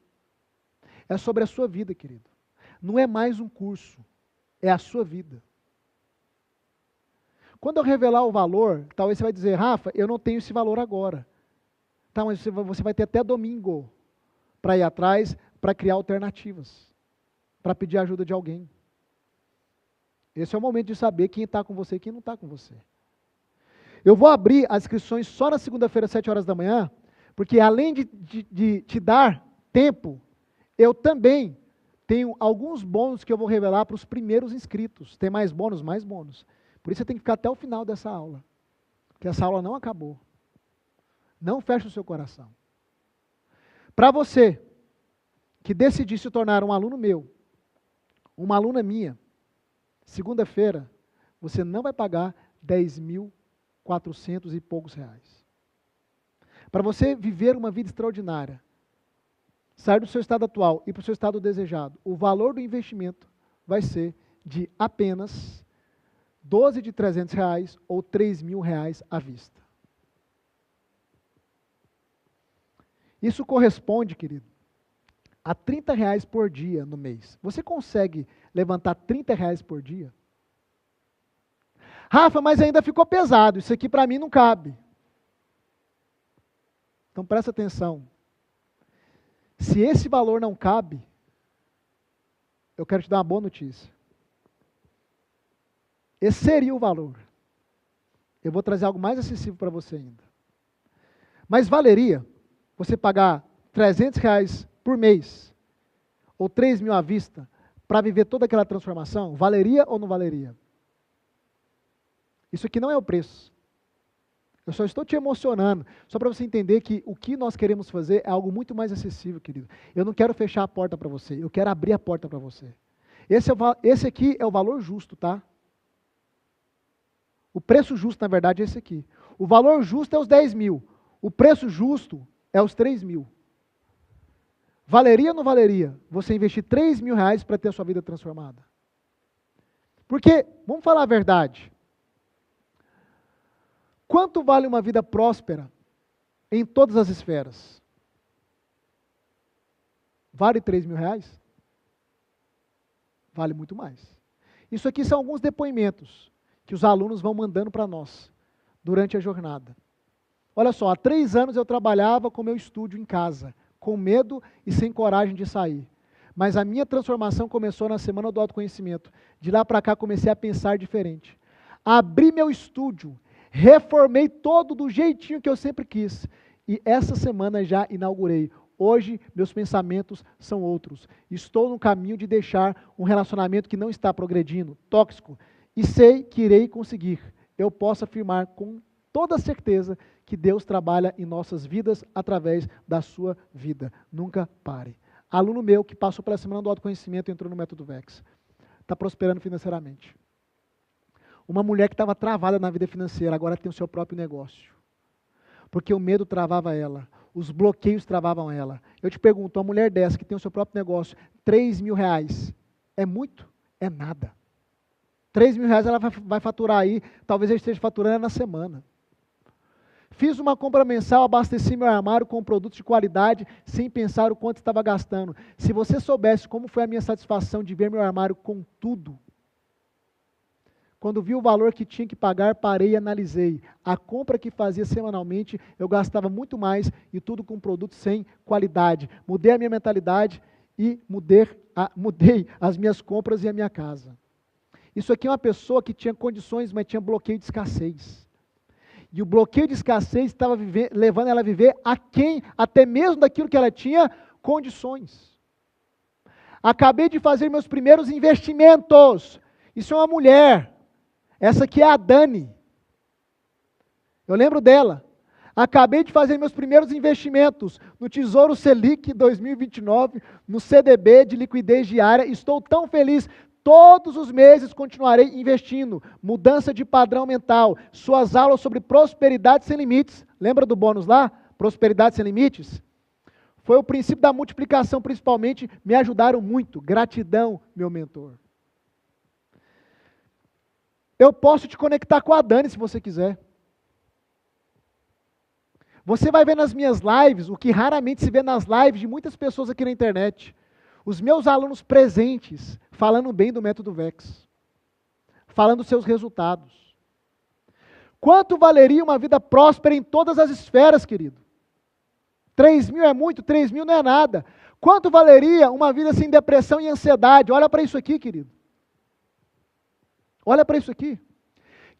É sobre a sua vida, querido. Não é mais um curso, é a sua vida. Quando eu revelar o valor, talvez você vai dizer, Rafa, eu não tenho esse valor agora. Tá, mas você vai ter até domingo para ir atrás, para criar alternativas, para pedir ajuda de alguém. Esse é o momento de saber quem está com você e quem não está com você. Eu vou abrir as inscrições só na segunda-feira, às 7 horas da manhã, porque além de te dar tempo, eu também tenho alguns bônus que eu vou revelar para os primeiros inscritos. Tem mais bônus? Mais bônus. Por isso você tem que ficar até o final dessa aula. Porque essa aula não acabou. Não feche o seu coração. Para você que decidir se tornar um aluno meu, uma aluna minha, segunda-feira, você não vai pagar 10.400 e poucos reais. Para você viver uma vida extraordinária, sair do seu estado atual e para o seu estado desejado, o valor do investimento vai ser de apenas 12 de R$300 ou R$3.000 à vista. Isso corresponde, querido, a R$30 por dia no mês. Você consegue levantar R$30 por dia? Rafa, mas ainda ficou pesado, isso aqui para mim não cabe. Então presta atenção. Se esse valor não cabe, eu quero te dar uma boa notícia. Esse seria o valor. Eu vou trazer algo mais acessível para você ainda. Mas valeria você pagar R$300 por mês, ou 3.000 à vista, para viver toda aquela transformação? Valeria ou não valeria? Isso aqui não é o preço. Eu só estou te emocionando, só para você entender que o que nós queremos fazer é algo muito mais acessível, querido. Eu não quero fechar a porta para você, eu quero abrir a porta para você. Esse aqui é o valor justo, tá? O preço justo, na verdade, é esse aqui. O valor justo é os 10.000. O preço justo é os 3.000. Valeria ou não valeria você investir R$3.000 para ter a sua vida transformada? Porque, vamos falar a verdade, quanto vale uma vida próspera em todas as esferas? Vale R$3.000? Vale muito mais. Isso aqui são alguns depoimentos que os alunos vão mandando para nós durante a jornada. Olha só, há 3 anos eu trabalhava com meu estúdio em casa, com medo e sem coragem de sair. Mas a minha transformação começou na Semana do Autoconhecimento. De lá para cá comecei a pensar diferente. Abri meu estúdio, reformei todo do jeitinho que eu sempre quis. E essa semana já inaugurei. Hoje meus pensamentos são outros. Estou no caminho de deixar um relacionamento que não está progredindo, tóxico. E sei que irei conseguir. Eu posso afirmar com toda certeza que Deus trabalha em nossas vidas através da sua vida. Nunca pare. Aluno meu que passou pela Semana do Autoconhecimento e entrou no Método VEX. Está prosperando financeiramente. Uma mulher que estava travada na vida financeira, agora tem o seu próprio negócio. Porque o medo travava ela. Os bloqueios travavam ela. Eu te pergunto, uma mulher dessa que tem o seu próprio negócio, R$3.000, é muito? É nada. R$3.000 ela vai faturar aí, talvez ela esteja faturando na semana. Fiz uma compra mensal, abasteci meu armário com produtos de qualidade, sem pensar o quanto estava gastando. Se você soubesse como foi a minha satisfação de ver meu armário com tudo, quando vi o valor que tinha que pagar, parei e analisei. A compra que fazia semanalmente, eu gastava muito mais e tudo com produtos sem qualidade. Mudei a minha mentalidade e mudei as minhas compras e a minha casa. Isso aqui é uma pessoa que tinha condições, mas tinha bloqueio de escassez. E o bloqueio de escassez estava levando ela a viver aquém, até mesmo daquilo que ela tinha condições. Acabei de fazer meus primeiros investimentos. Isso é uma mulher. Essa aqui é a Dani. Eu lembro dela. Acabei de fazer meus primeiros investimentos no Tesouro Selic 2029, no CDB de liquidez diária. Estou tão feliz. Todos os meses continuarei investindo. Mudança de padrão mental. Suas aulas sobre prosperidade sem limites. Lembra do bônus lá? Prosperidade sem limites? Foi o princípio da multiplicação, principalmente, me ajudaram muito. Gratidão, meu mentor. Eu posso te conectar com a Dani, se você quiser. Você vai ver nas minhas lives, o que raramente se vê nas lives de muitas pessoas aqui na internet. Os meus alunos presentes, falando bem do Método VEX. Falando dos seus resultados. Quanto valeria uma vida próspera em todas as esferas, querido? 3.000 é muito, 3.000 não é nada. Quanto valeria uma vida sem depressão e ansiedade? Olha para isso aqui, querido. Olha para isso aqui.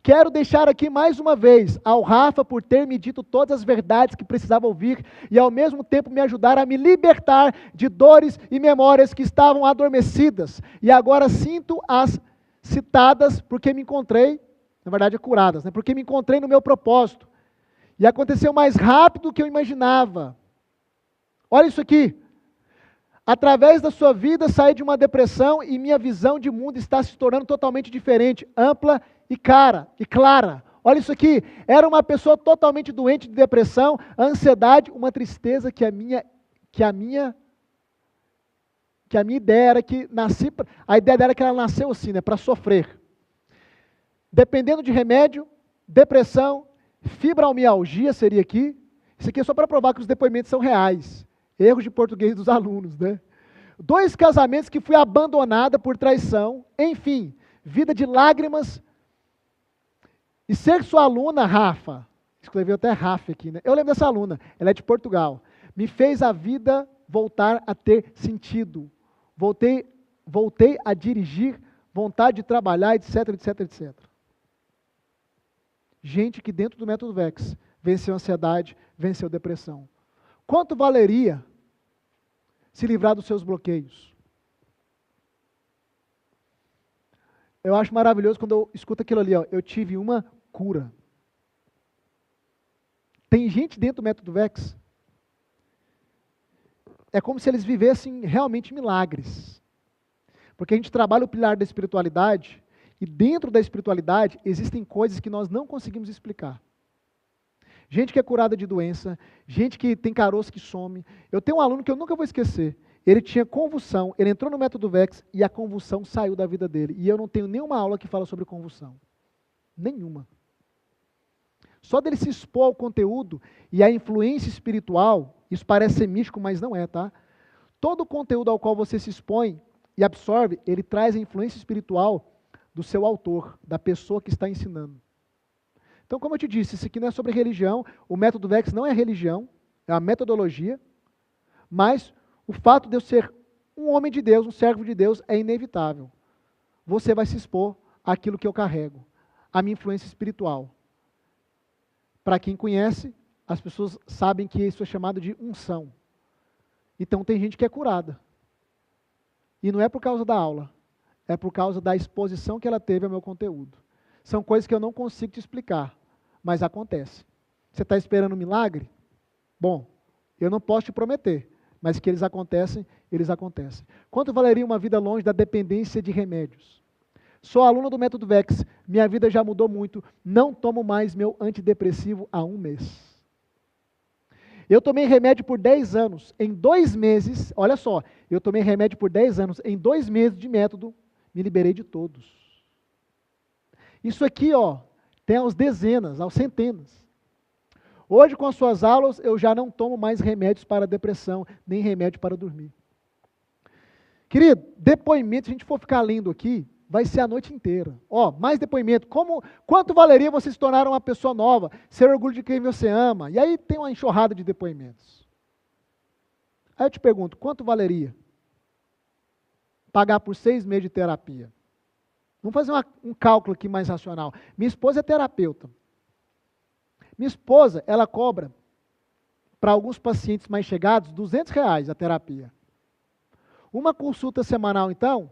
Quero deixar aqui mais uma vez ao Rafa por ter me dito todas as verdades que precisava ouvir e ao mesmo tempo me ajudar a me libertar de dores e memórias que estavam adormecidas e agora sinto as citadas porque me encontrei, na verdade curadas, né? Porque me encontrei no meu propósito e aconteceu mais rápido do que eu imaginava. Olha isso aqui. Através da sua vida saí de uma depressão e minha visão de mundo está se tornando totalmente diferente, ampla e clara. Olha isso aqui, era uma pessoa totalmente doente de depressão, ansiedade, uma tristeza que a minha ideia era que a ideia dela era que ela nasceu assim, né, para sofrer. Dependendo de remédio, depressão, fibromialgia seria aqui. Isso aqui é só para provar que os depoimentos são reais. Erros de português dos alunos, né? 2 casamentos que fui abandonada por traição, enfim, vida de lágrimas. E ser sua aluna, Rafa, escreveu até Rafa aqui, né? Eu lembro dessa aluna, ela é de Portugal. Me fez a vida voltar a ter sentido. Voltei a dirigir, vontade de trabalhar, etc, etc, etc. Gente que dentro do método VEX venceu ansiedade, venceu depressão. Quanto valeria se livrar dos seus bloqueios? Eu acho maravilhoso quando eu escuto aquilo ali, ó, eu tive uma cura. Tem gente dentro do método VEX, é como se eles vivessem realmente milagres. Porque a gente trabalha o pilar da espiritualidade, e dentro da espiritualidade existem coisas que nós não conseguimos explicar. Gente que é curada de doença, gente que tem caroço que some. Eu tenho um aluno que eu nunca vou esquecer. Ele tinha convulsão, ele entrou no método VEX e a convulsão saiu da vida dele. E eu não tenho nenhuma aula que fala sobre convulsão. Nenhuma. Só dele se expor ao conteúdo e à influência espiritual, isso parece ser místico, mas não é, tá? Todo o conteúdo ao qual você se expõe e absorve, ele traz a influência espiritual do seu autor, da pessoa que está ensinando. Então, como eu te disse, isso aqui não é sobre religião, o método VEX não é religião, é uma metodologia, mas o fato de eu ser um homem de Deus, um servo de Deus, é inevitável. Você vai se expor àquilo que eu carrego, à minha influência espiritual. Para quem conhece, as pessoas sabem que isso é chamado de unção. Então tem gente que é curada. E não é por causa da aula, é por causa da exposição que ela teve ao meu conteúdo. São coisas que eu não consigo te explicar, mas acontece. Você está esperando um milagre? Bom, eu não posso te prometer, mas que eles acontecem, eles acontecem. Quanto valeria uma vida longe da dependência de remédios? Sou aluna do método VEX, minha vida já mudou muito, não tomo mais meu antidepressivo há 1 mês. Eu tomei remédio por 10 anos, em 2 meses, olha só, eu tomei remédio por 10 anos, em 2 meses de método, me liberei de todos. Isso aqui, ó, tem aos dezenas, aos centenas. Hoje, com as suas aulas, eu já não tomo mais remédios para depressão, nem remédio para dormir. Querido, depoimento, se a gente for ficar lendo aqui, vai ser a noite inteira. Ó, mais depoimento. Quanto valeria você se tornar uma pessoa nova, ser orgulho de quem você ama? E aí tem uma enxurrada de depoimentos. Aí eu te pergunto, quanto valeria pagar por 6 meses de terapia? Vamos fazer um cálculo aqui mais racional. Minha esposa é terapeuta. Minha esposa, ela cobra, para alguns pacientes mais chegados, R$200 a terapia. Uma consulta semanal, então,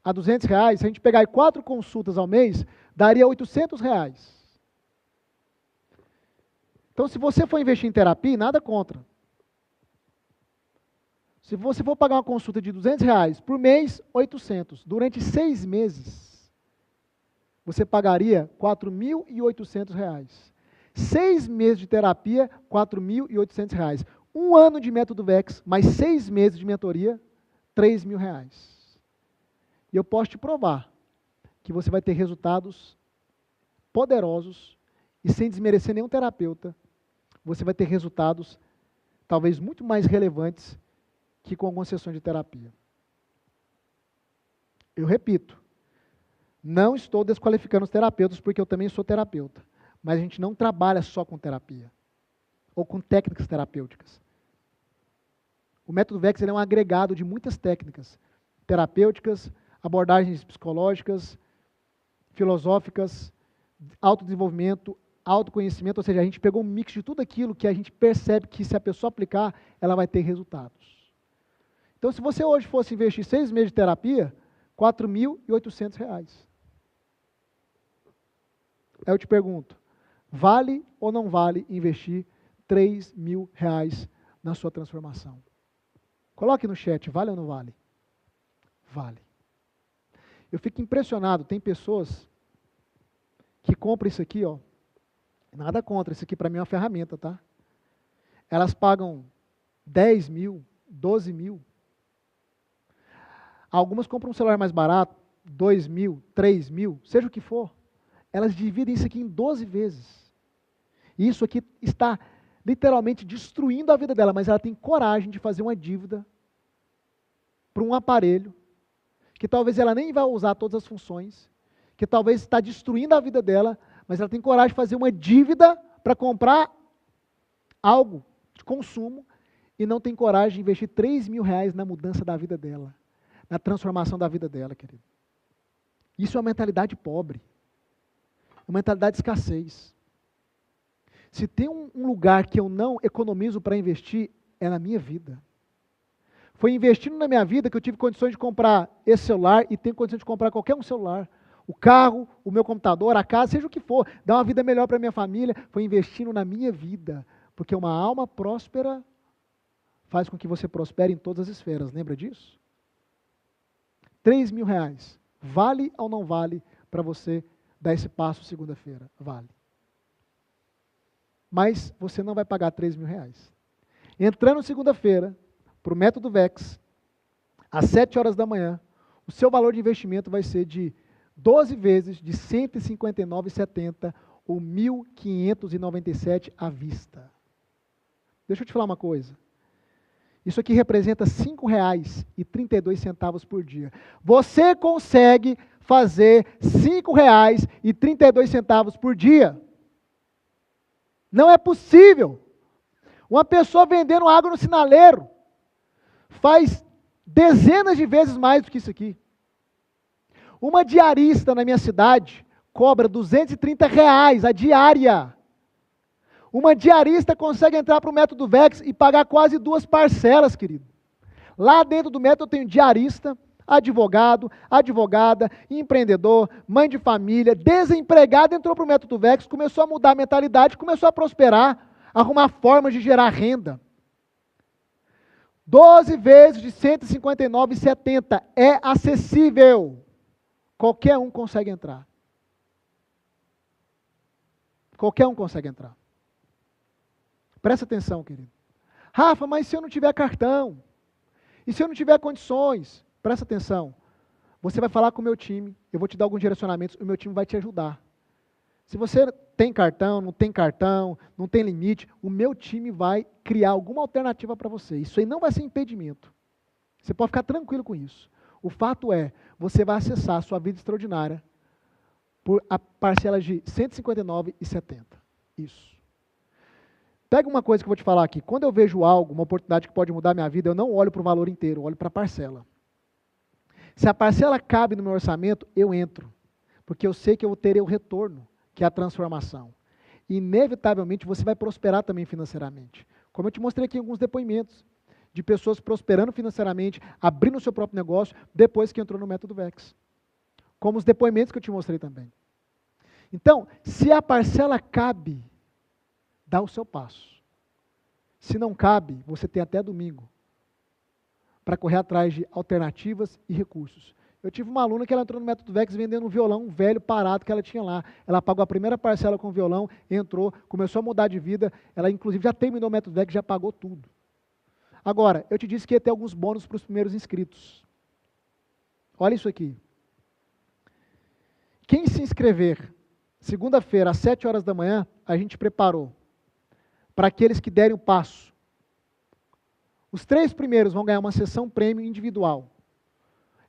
a R$200, se a gente pegar aí 4 consultas ao mês, daria R$800. Então, se você for investir em terapia, nada contra. Se você for pagar uma consulta de R$200 por mês, 800. Durante 6 meses, você pagaria R$4.800. 6 meses de terapia, R$4.800. 1 ano de método VEX, mais 6 meses de mentoria, R$3.000. E eu posso te provar que você vai ter resultados poderosos e sem desmerecer nenhum terapeuta, você vai ter resultados talvez muito mais relevantes que com algumas sessões de terapia. Eu repito, não estou desqualificando os terapeutas porque eu também sou terapeuta, mas a gente não trabalha só com terapia ou com técnicas terapêuticas. O método VEX é um agregado de muitas técnicas terapêuticas, abordagens psicológicas, filosóficas, autodesenvolvimento, autoconhecimento, ou seja, a gente pegou um mix de tudo aquilo que a gente percebe que se a pessoa aplicar, ela vai ter resultados. Então, se você hoje fosse investir 6 meses de terapia, R$ 4.800. Aí eu te pergunto, vale ou não vale investir R$ 3.000 na sua transformação? Coloque no chat, vale ou não vale? Vale. Eu fico impressionado, tem pessoas que compram isso aqui, ó. Nada contra, isso aqui para mim é uma ferramenta, tá? Elas pagam 10 mil, 12 mil. Algumas compram um celular mais barato, 2 mil, 3 mil, seja o que for. Elas dividem isso aqui em 12 vezes. E isso aqui está literalmente destruindo a vida dela, mas ela tem coragem de fazer uma dívida para um aparelho que talvez ela nem vá usar todas as funções, que talvez está destruindo a vida dela, mas ela tem coragem de fazer uma dívida para comprar algo de consumo e não tem coragem de investir R$ 3.000 na mudança da vida dela, na transformação da vida dela, querido. Isso é uma mentalidade pobre, uma mentalidade de escassez. Se tem um lugar que eu não economizo para investir, é na minha vida. Foi investindo na minha vida que eu tive condições de comprar esse celular e tenho condições de comprar qualquer um celular. O carro, o meu computador, a casa, seja o que for. Dar uma vida melhor para a minha família. Foi investindo na minha vida. Porque uma alma próspera faz com que você prospere em todas as esferas. Lembra disso? R$ 3.000. Vale ou não vale para você dar esse passo segunda-feira? Vale. Mas você não vai pagar R$ 3.000. Entrando segunda-feira, para o método VEX, às 7 horas da manhã, o seu valor de investimento vai ser de 12 vezes de R$ 159,70 ou R$ 1.597 à vista. Deixa eu te falar uma coisa. Isso aqui representa R$ 5,32 por dia. Você consegue fazer R$ 5,32 por dia. Não é possível. Uma pessoa vendendo água no sinaleiro faz dezenas de vezes mais do que isso aqui. Uma diarista na minha cidade cobra R$ 230 a diária. Uma diarista consegue entrar para o método VEX e pagar quase 2 parcelas, querido. Lá dentro do método eu tenho diarista, advogado, advogada, empreendedor, mãe de família, desempregado, entrou para o método VEX, começou a mudar a mentalidade, começou a prosperar, arrumar formas de gerar renda. 12 vezes de R$ 159,70 é acessível. Qualquer um consegue entrar. Qualquer um consegue entrar. Presta atenção, querido. Rafa, mas se eu não tiver cartão? E se eu não tiver condições? Presta atenção. Você vai falar com o meu time, eu vou te dar alguns direcionamentos, o meu time vai te ajudar. Se você tem cartão, não tem limite, o meu time vai criar alguma alternativa para você. Isso aí não vai ser impedimento. Você pode ficar tranquilo com isso. O fato é, você vai acessar a sua vida extraordinária por a parcela de R$ 159,70. Isso. Pega uma coisa que eu vou te falar aqui. Quando eu vejo algo, uma oportunidade que pode mudar a minha vida, eu não olho para o valor inteiro, eu olho para a parcela. Se a parcela cabe no meu orçamento, eu entro. Porque eu sei que eu terei o retorno, que é a transformação. Inevitavelmente, você vai prosperar também financeiramente. Como eu te mostrei aqui alguns depoimentos de pessoas prosperando financeiramente, abrindo o seu próprio negócio, depois que entrou no método VEX. Como os depoimentos que eu te mostrei também. Então, se a parcela cabe, dá o seu passo. Se não cabe, você tem até domingo para correr atrás de alternativas e recursos. Eu tive uma aluna que ela entrou no método VEX vendendo um violão velho parado que ela tinha lá. Ela pagou a primeira parcela com o violão, entrou, começou a mudar de vida. Ela, inclusive, já terminou o método VEX, já pagou tudo. Agora, eu te disse que ia ter alguns bônus para os primeiros inscritos. Olha isso aqui. Quem se inscrever, segunda-feira, às 7 horas da manhã, a gente preparou para aqueles que derem o passo. Os 3 primeiros vão ganhar uma sessão prêmio individual.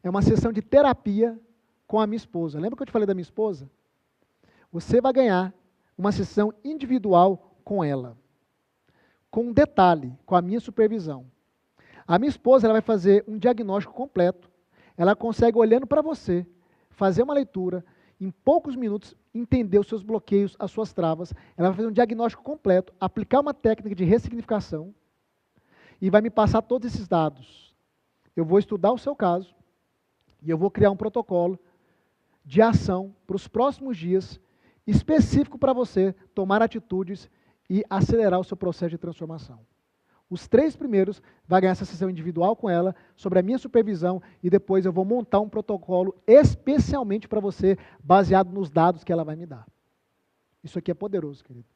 É uma sessão de terapia com a minha esposa. Lembra que eu te falei da minha esposa? Você vai ganhar uma sessão individual com ela. Com um detalhe, com a minha supervisão. A minha esposa ela vai fazer um diagnóstico completo. Ela consegue, olhando para você, fazer uma leitura em poucos minutos entender os seus bloqueios, as suas travas, ela vai fazer um diagnóstico completo, aplicar uma técnica de ressignificação e vai me passar todos esses dados. Eu vou estudar o seu caso e eu vou criar um protocolo de ação para os próximos dias, específico para você tomar atitudes e acelerar o seu processo de transformação. Os 3 primeiros vai ganhar essa sessão individual com ela, sobre a minha supervisão, e depois eu vou montar um protocolo especialmente para você, baseado nos dados que ela vai me dar. Isso aqui é poderoso, querido.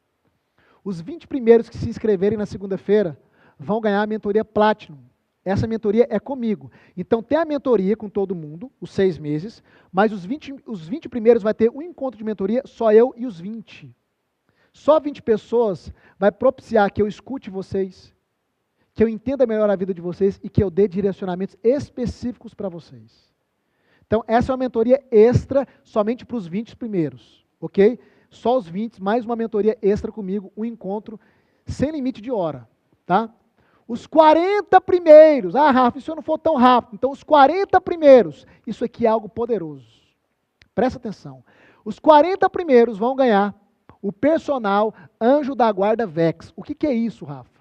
Os 20 primeiros que se inscreverem na segunda-feira vão ganhar a mentoria Platinum. Essa mentoria é comigo. Então tem a mentoria com todo mundo, os 6 meses, mas os 20 primeiros vai ter um encontro de mentoria, só eu e os 20. Só 20 pessoas vai propiciar que eu escute vocês, que eu entenda melhor a vida de vocês e que eu dê direcionamentos específicos para vocês. Então essa é uma mentoria extra somente para os 20 primeiros, ok? Só os 20, mais uma mentoria extra comigo, um encontro sem limite de hora, tá? Os 40 primeiros, Rafa, isso não for tão rápido, então os 40 primeiros, isso aqui é algo poderoso. Presta atenção. Os 40 primeiros vão ganhar o personal Anjo da Guarda Vex. O que é isso, Rafa?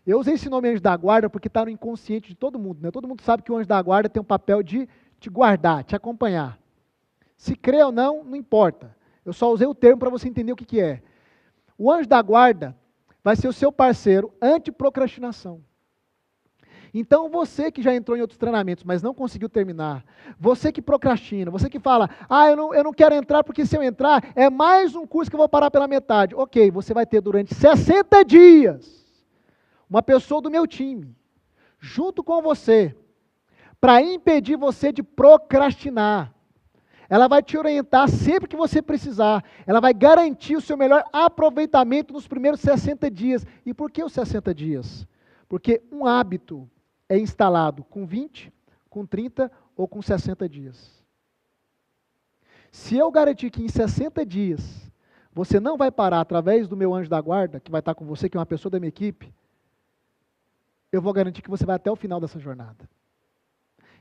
Eu usei esse nome Anjo da Guarda porque está no inconsciente de todo mundo, né? Todo mundo sabe que o Anjo da Guarda tem um papel de te guardar, te acompanhar. Se crê ou não, não importa. Eu só usei o termo para você entender o que é. O Anjo da Guarda vai ser o seu parceiro anti-procrastinação. Então você que já entrou em outros treinamentos, mas não conseguiu terminar, você que procrastina, você que fala, eu não quero entrar porque se eu entrar é mais um curso que eu vou parar pela metade. Ok, você vai ter durante 60 dias uma pessoa do meu time, junto com você, para impedir você de procrastinar. Ela vai te orientar sempre que você precisar. Ela vai garantir o seu melhor aproveitamento nos primeiros 60 dias. E por que os 60 dias? Porque um hábito é instalado com 20, com 30 ou com 60 dias. Se eu garantir que em 60 dias você não vai parar através do meu anjo da guarda, que vai estar com você, que é uma pessoa da minha equipe, eu vou garantir que você vai até o final dessa jornada.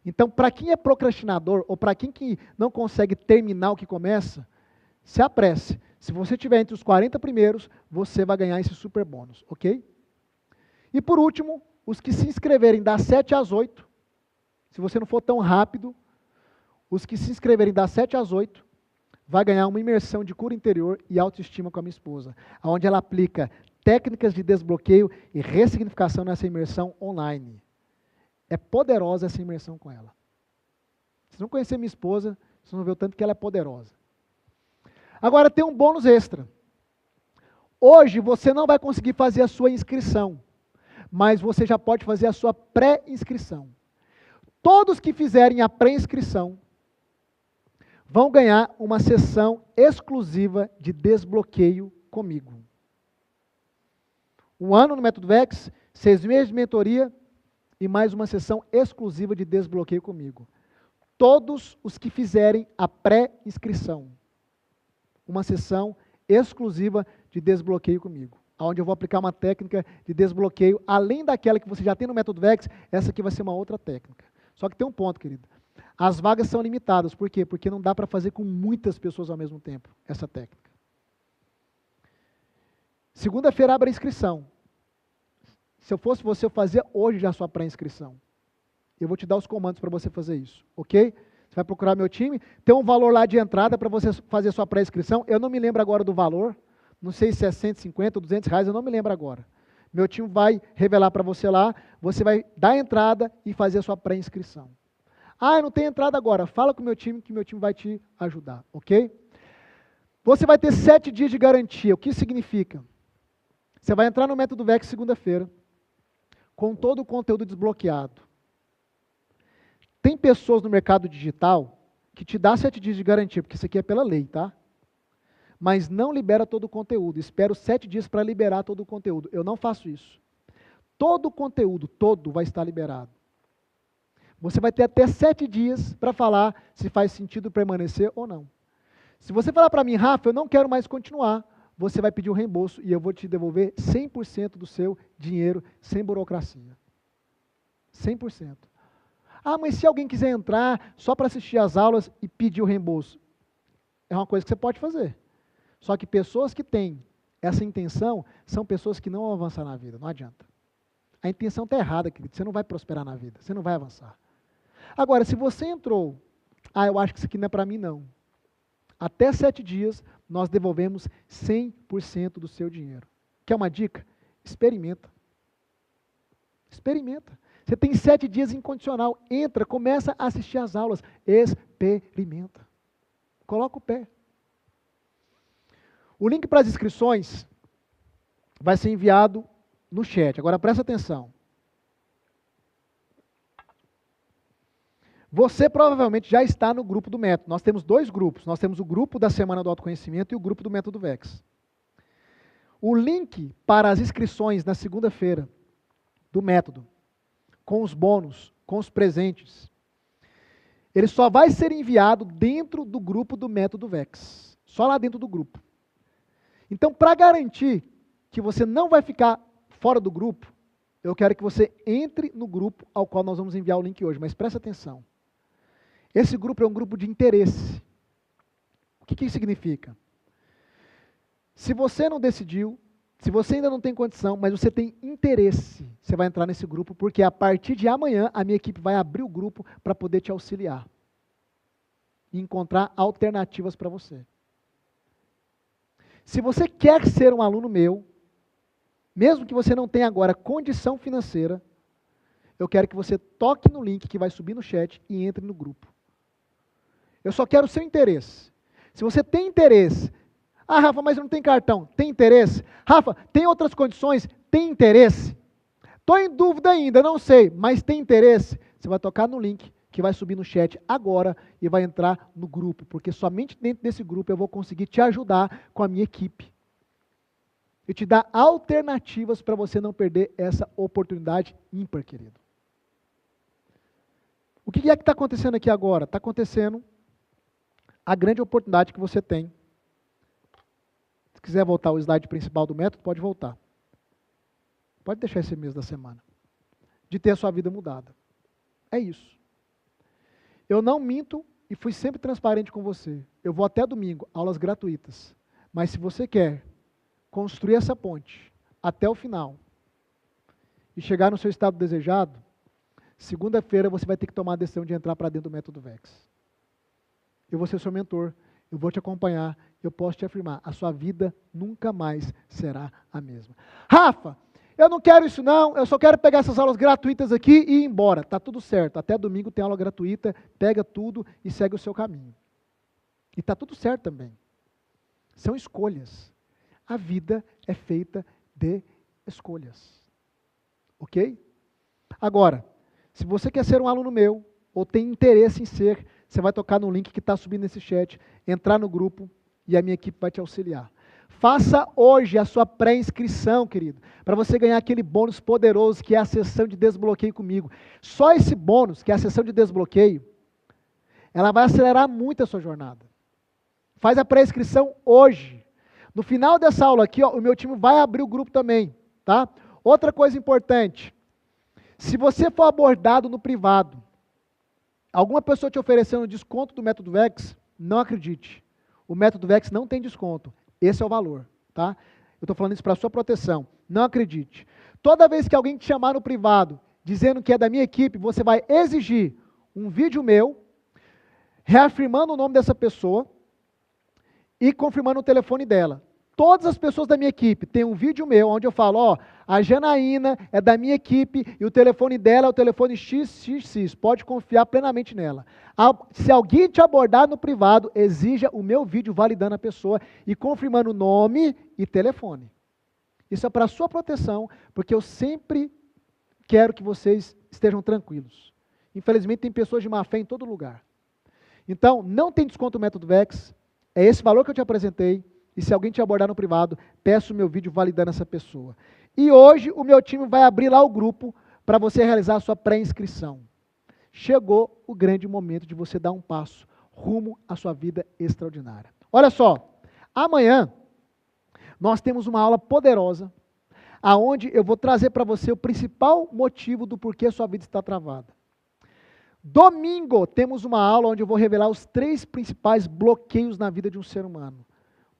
Então, para quem é procrastinador, ou para quem que não consegue terminar o que começa, se apresse. Se você estiver entre os 40 primeiros, você vai ganhar esse super bônus, ok? E por último, os que se inscreverem das 7 às 8, se você não for tão rápido, os que se inscreverem das 7 às 8, vai ganhar uma imersão de cura interior e autoestima com a minha esposa, onde ela aplica técnicas de desbloqueio e ressignificação nessa imersão online. É poderosa essa imersão com ela. Se não conhecer minha esposa, vocês vão ver o tanto que ela é poderosa. Agora tem um bônus extra. Hoje você não vai conseguir fazer a sua inscrição, mas você já pode fazer a sua pré-inscrição. Todos que fizerem a pré-inscrição vão ganhar uma sessão exclusiva de desbloqueio comigo. Um ano no Método Vex, 6 meses de mentoria, e mais uma sessão exclusiva de desbloqueio comigo. Todos os que fizerem a pré-inscrição. Uma sessão exclusiva de desbloqueio comigo. Onde eu vou aplicar uma técnica de desbloqueio, além daquela que você já tem no Método Vex, essa aqui vai ser uma outra técnica. Só que tem um ponto, querido. As vagas são limitadas. Por quê? Porque não dá para fazer com muitas pessoas ao mesmo tempo, essa técnica. Segunda-feira abre a inscrição. Se eu fosse você, eu fazia hoje já a sua pré-inscrição. Eu vou te dar os comandos para você fazer isso, ok? Você vai procurar meu time, tem um valor lá de entrada para você fazer a sua pré-inscrição. Eu não me lembro agora do valor, não sei se é 150 ou 200 reais, eu não me lembro agora. Meu time vai revelar para você lá, você vai dar a entrada e fazer a sua pré-inscrição. Eu não tenho entrada agora, fala com o meu time que meu time vai te ajudar, ok? Você vai ter 7 dias de garantia, o que significa? Você vai entrar no Método Vex segunda-feira, com todo o conteúdo desbloqueado. Tem pessoas no mercado digital que te dá 7 dias de garantia, porque isso aqui é pela lei, tá? Mas não libera todo o conteúdo. Espero 7 dias para liberar todo o conteúdo. Eu não faço isso. Todo o conteúdo, todo vai estar liberado. Você vai ter até 7 dias para falar se faz sentido permanecer ou não. Se você falar para mim, Rafa, eu não quero mais continuar, você vai pedir um reembolso e eu vou te devolver 100% do seu dinheiro, sem burocracia. 100%. Mas se alguém quiser entrar só para assistir às aulas e pedir o reembolso, é uma coisa que você pode fazer. Só que pessoas que têm essa intenção são pessoas que não vão avançar na vida, não adianta. A intenção está errada, querido, você não vai prosperar na vida, você não vai avançar. Agora, se você entrou, eu acho que isso aqui não é para mim não. Até 7 dias, nós devolvemos 100% do seu dinheiro. Quer uma dica? Experimenta. Experimenta. Você tem 7 dias incondicional. Entra, começa a assistir às aulas. Experimenta. Coloca o pé. O link para as inscrições vai ser enviado no chat. Agora presta atenção. Você provavelmente já está no grupo do método. Nós temos 2 grupos. Nós temos o grupo da Semana do Autoconhecimento e o grupo do Método VEX. O link para as inscrições na segunda-feira do método, com os bônus, com os presentes, ele só vai ser enviado dentro do grupo do Método VEX. Só lá dentro do grupo. Então, para garantir que você não vai ficar fora do grupo, eu quero que você entre no grupo ao qual nós vamos enviar o link hoje. Mas presta atenção. Esse grupo é um grupo de interesse. O que isso significa? Se você não decidiu, se você ainda não tem condição, mas você tem interesse, você vai entrar nesse grupo, porque a partir de amanhã a minha equipe vai abrir o grupo para poder te auxiliar e encontrar alternativas para você. Se você quer ser um aluno meu, mesmo que você não tenha agora condição financeira, eu quero que você toque no link que vai subir no chat e entre no grupo. Eu só quero o seu interesse. Se você tem interesse, Rafa, mas não tem cartão, tem interesse? Rafa, tem outras condições? Tem interesse? Estou em dúvida ainda, não sei, mas tem interesse? Você vai tocar no link que vai subir no chat agora e vai entrar no grupo, porque somente dentro desse grupo eu vou conseguir te ajudar com a minha equipe. E te dar alternativas para você não perder essa oportunidade ímpar, querido. O que é que está acontecendo aqui agora? Está acontecendo a grande oportunidade que você tem. Se quiser voltar ao slide principal do método, pode voltar. Pode deixar esse mês da semana. De ter a sua vida mudada. É isso. Eu não minto e fui sempre transparente com você. Eu vou até domingo, aulas gratuitas. Mas se você quer construir essa ponte até o final e chegar no seu estado desejado, segunda-feira você vai ter que tomar a decisão de entrar para dentro do Método VEX. Eu vou ser seu mentor, eu vou te acompanhar, eu posso te afirmar, a sua vida nunca mais será a mesma. Rafa, eu não quero isso não, eu só quero pegar essas aulas gratuitas aqui e ir embora. Tá tudo certo, até domingo tem aula gratuita, pega tudo e segue o seu caminho. E tá tudo certo também. São escolhas. A vida é feita de escolhas. Ok? Agora, se você quer ser um aluno meu, ou tem interesse em ser, você vai tocar no link que está subindo nesse chat, entrar no grupo e a minha equipe vai te auxiliar. Faça hoje a sua pré-inscrição, querido, para você ganhar aquele bônus poderoso que é a sessão de desbloqueio comigo. Só esse bônus, que é a sessão de desbloqueio, ela vai acelerar muito a sua jornada. Faz a pré-inscrição hoje. No final dessa aula aqui, o meu time vai abrir o grupo também, tá? Outra coisa importante, se você for abordado no privado, alguma pessoa te oferecendo desconto do Método VEX, não acredite. O Método VEX não tem desconto. Esse é o valor, tá? Eu estou falando isso para a sua proteção. Não acredite. Toda vez que alguém te chamar no privado, dizendo que é da minha equipe, você vai exigir um vídeo meu, reafirmando o nome dessa pessoa e confirmando o telefone dela. Todas as pessoas da minha equipe têm um vídeo meu, onde eu falo, a Janaína é da minha equipe e o telefone dela é o telefone XXX, pode confiar plenamente nela. Se alguém te abordar no privado, exija o meu vídeo validando a pessoa e confirmando nome e telefone. Isso é para a sua proteção, porque eu sempre quero que vocês estejam tranquilos. Infelizmente tem pessoas de má fé em todo lugar. Então, não tem desconto no Método VEX, é esse valor que eu te apresentei. E se alguém te abordar no privado, peço o meu vídeo validando essa pessoa. E hoje o meu time vai abrir lá o grupo para você realizar a sua pré-inscrição. Chegou o grande momento de você dar um passo rumo à sua vida extraordinária. Olha só, amanhã nós temos uma aula poderosa, aonde eu vou trazer para você o principal motivo do porquê a sua vida está travada. Domingo temos uma aula onde eu vou revelar os 3 principais bloqueios na vida de um ser humano.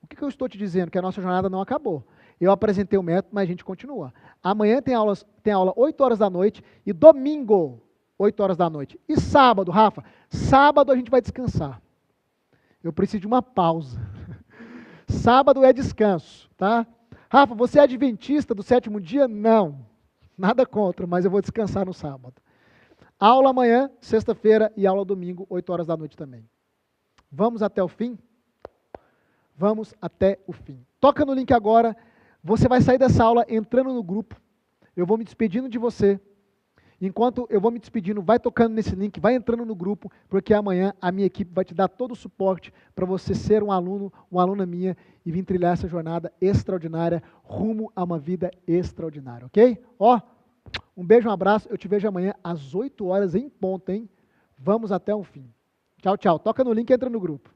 O que eu estou te dizendo? Que a nossa jornada não acabou. Eu apresentei o método, mas a gente continua. Amanhã tem aula 8 horas da noite e domingo, 8 horas da noite. E sábado, Rafa? Sábado a gente vai descansar. Eu preciso de uma pausa. Sábado é descanso, tá? Rafa, você é adventista do 7º dia? Não. Nada contra, mas eu vou descansar no sábado. Aula amanhã, sexta-feira, e aula domingo, 8 horas da noite também. Vamos até o fim? Vamos até o fim. Toca no link agora. Você vai sair dessa aula entrando no grupo. Eu vou me despedindo de você. Enquanto eu vou me despedindo, vai tocando nesse link, vai entrando no grupo, porque amanhã a minha equipe vai te dar todo o suporte para você ser um aluno, uma aluna minha e vir trilhar essa jornada extraordinária rumo a uma vida extraordinária, ok? Ó, um beijo, um abraço. Eu te vejo amanhã às 8 horas em ponto, hein? Vamos até o fim. Tchau, tchau. Toca no link e entra no grupo.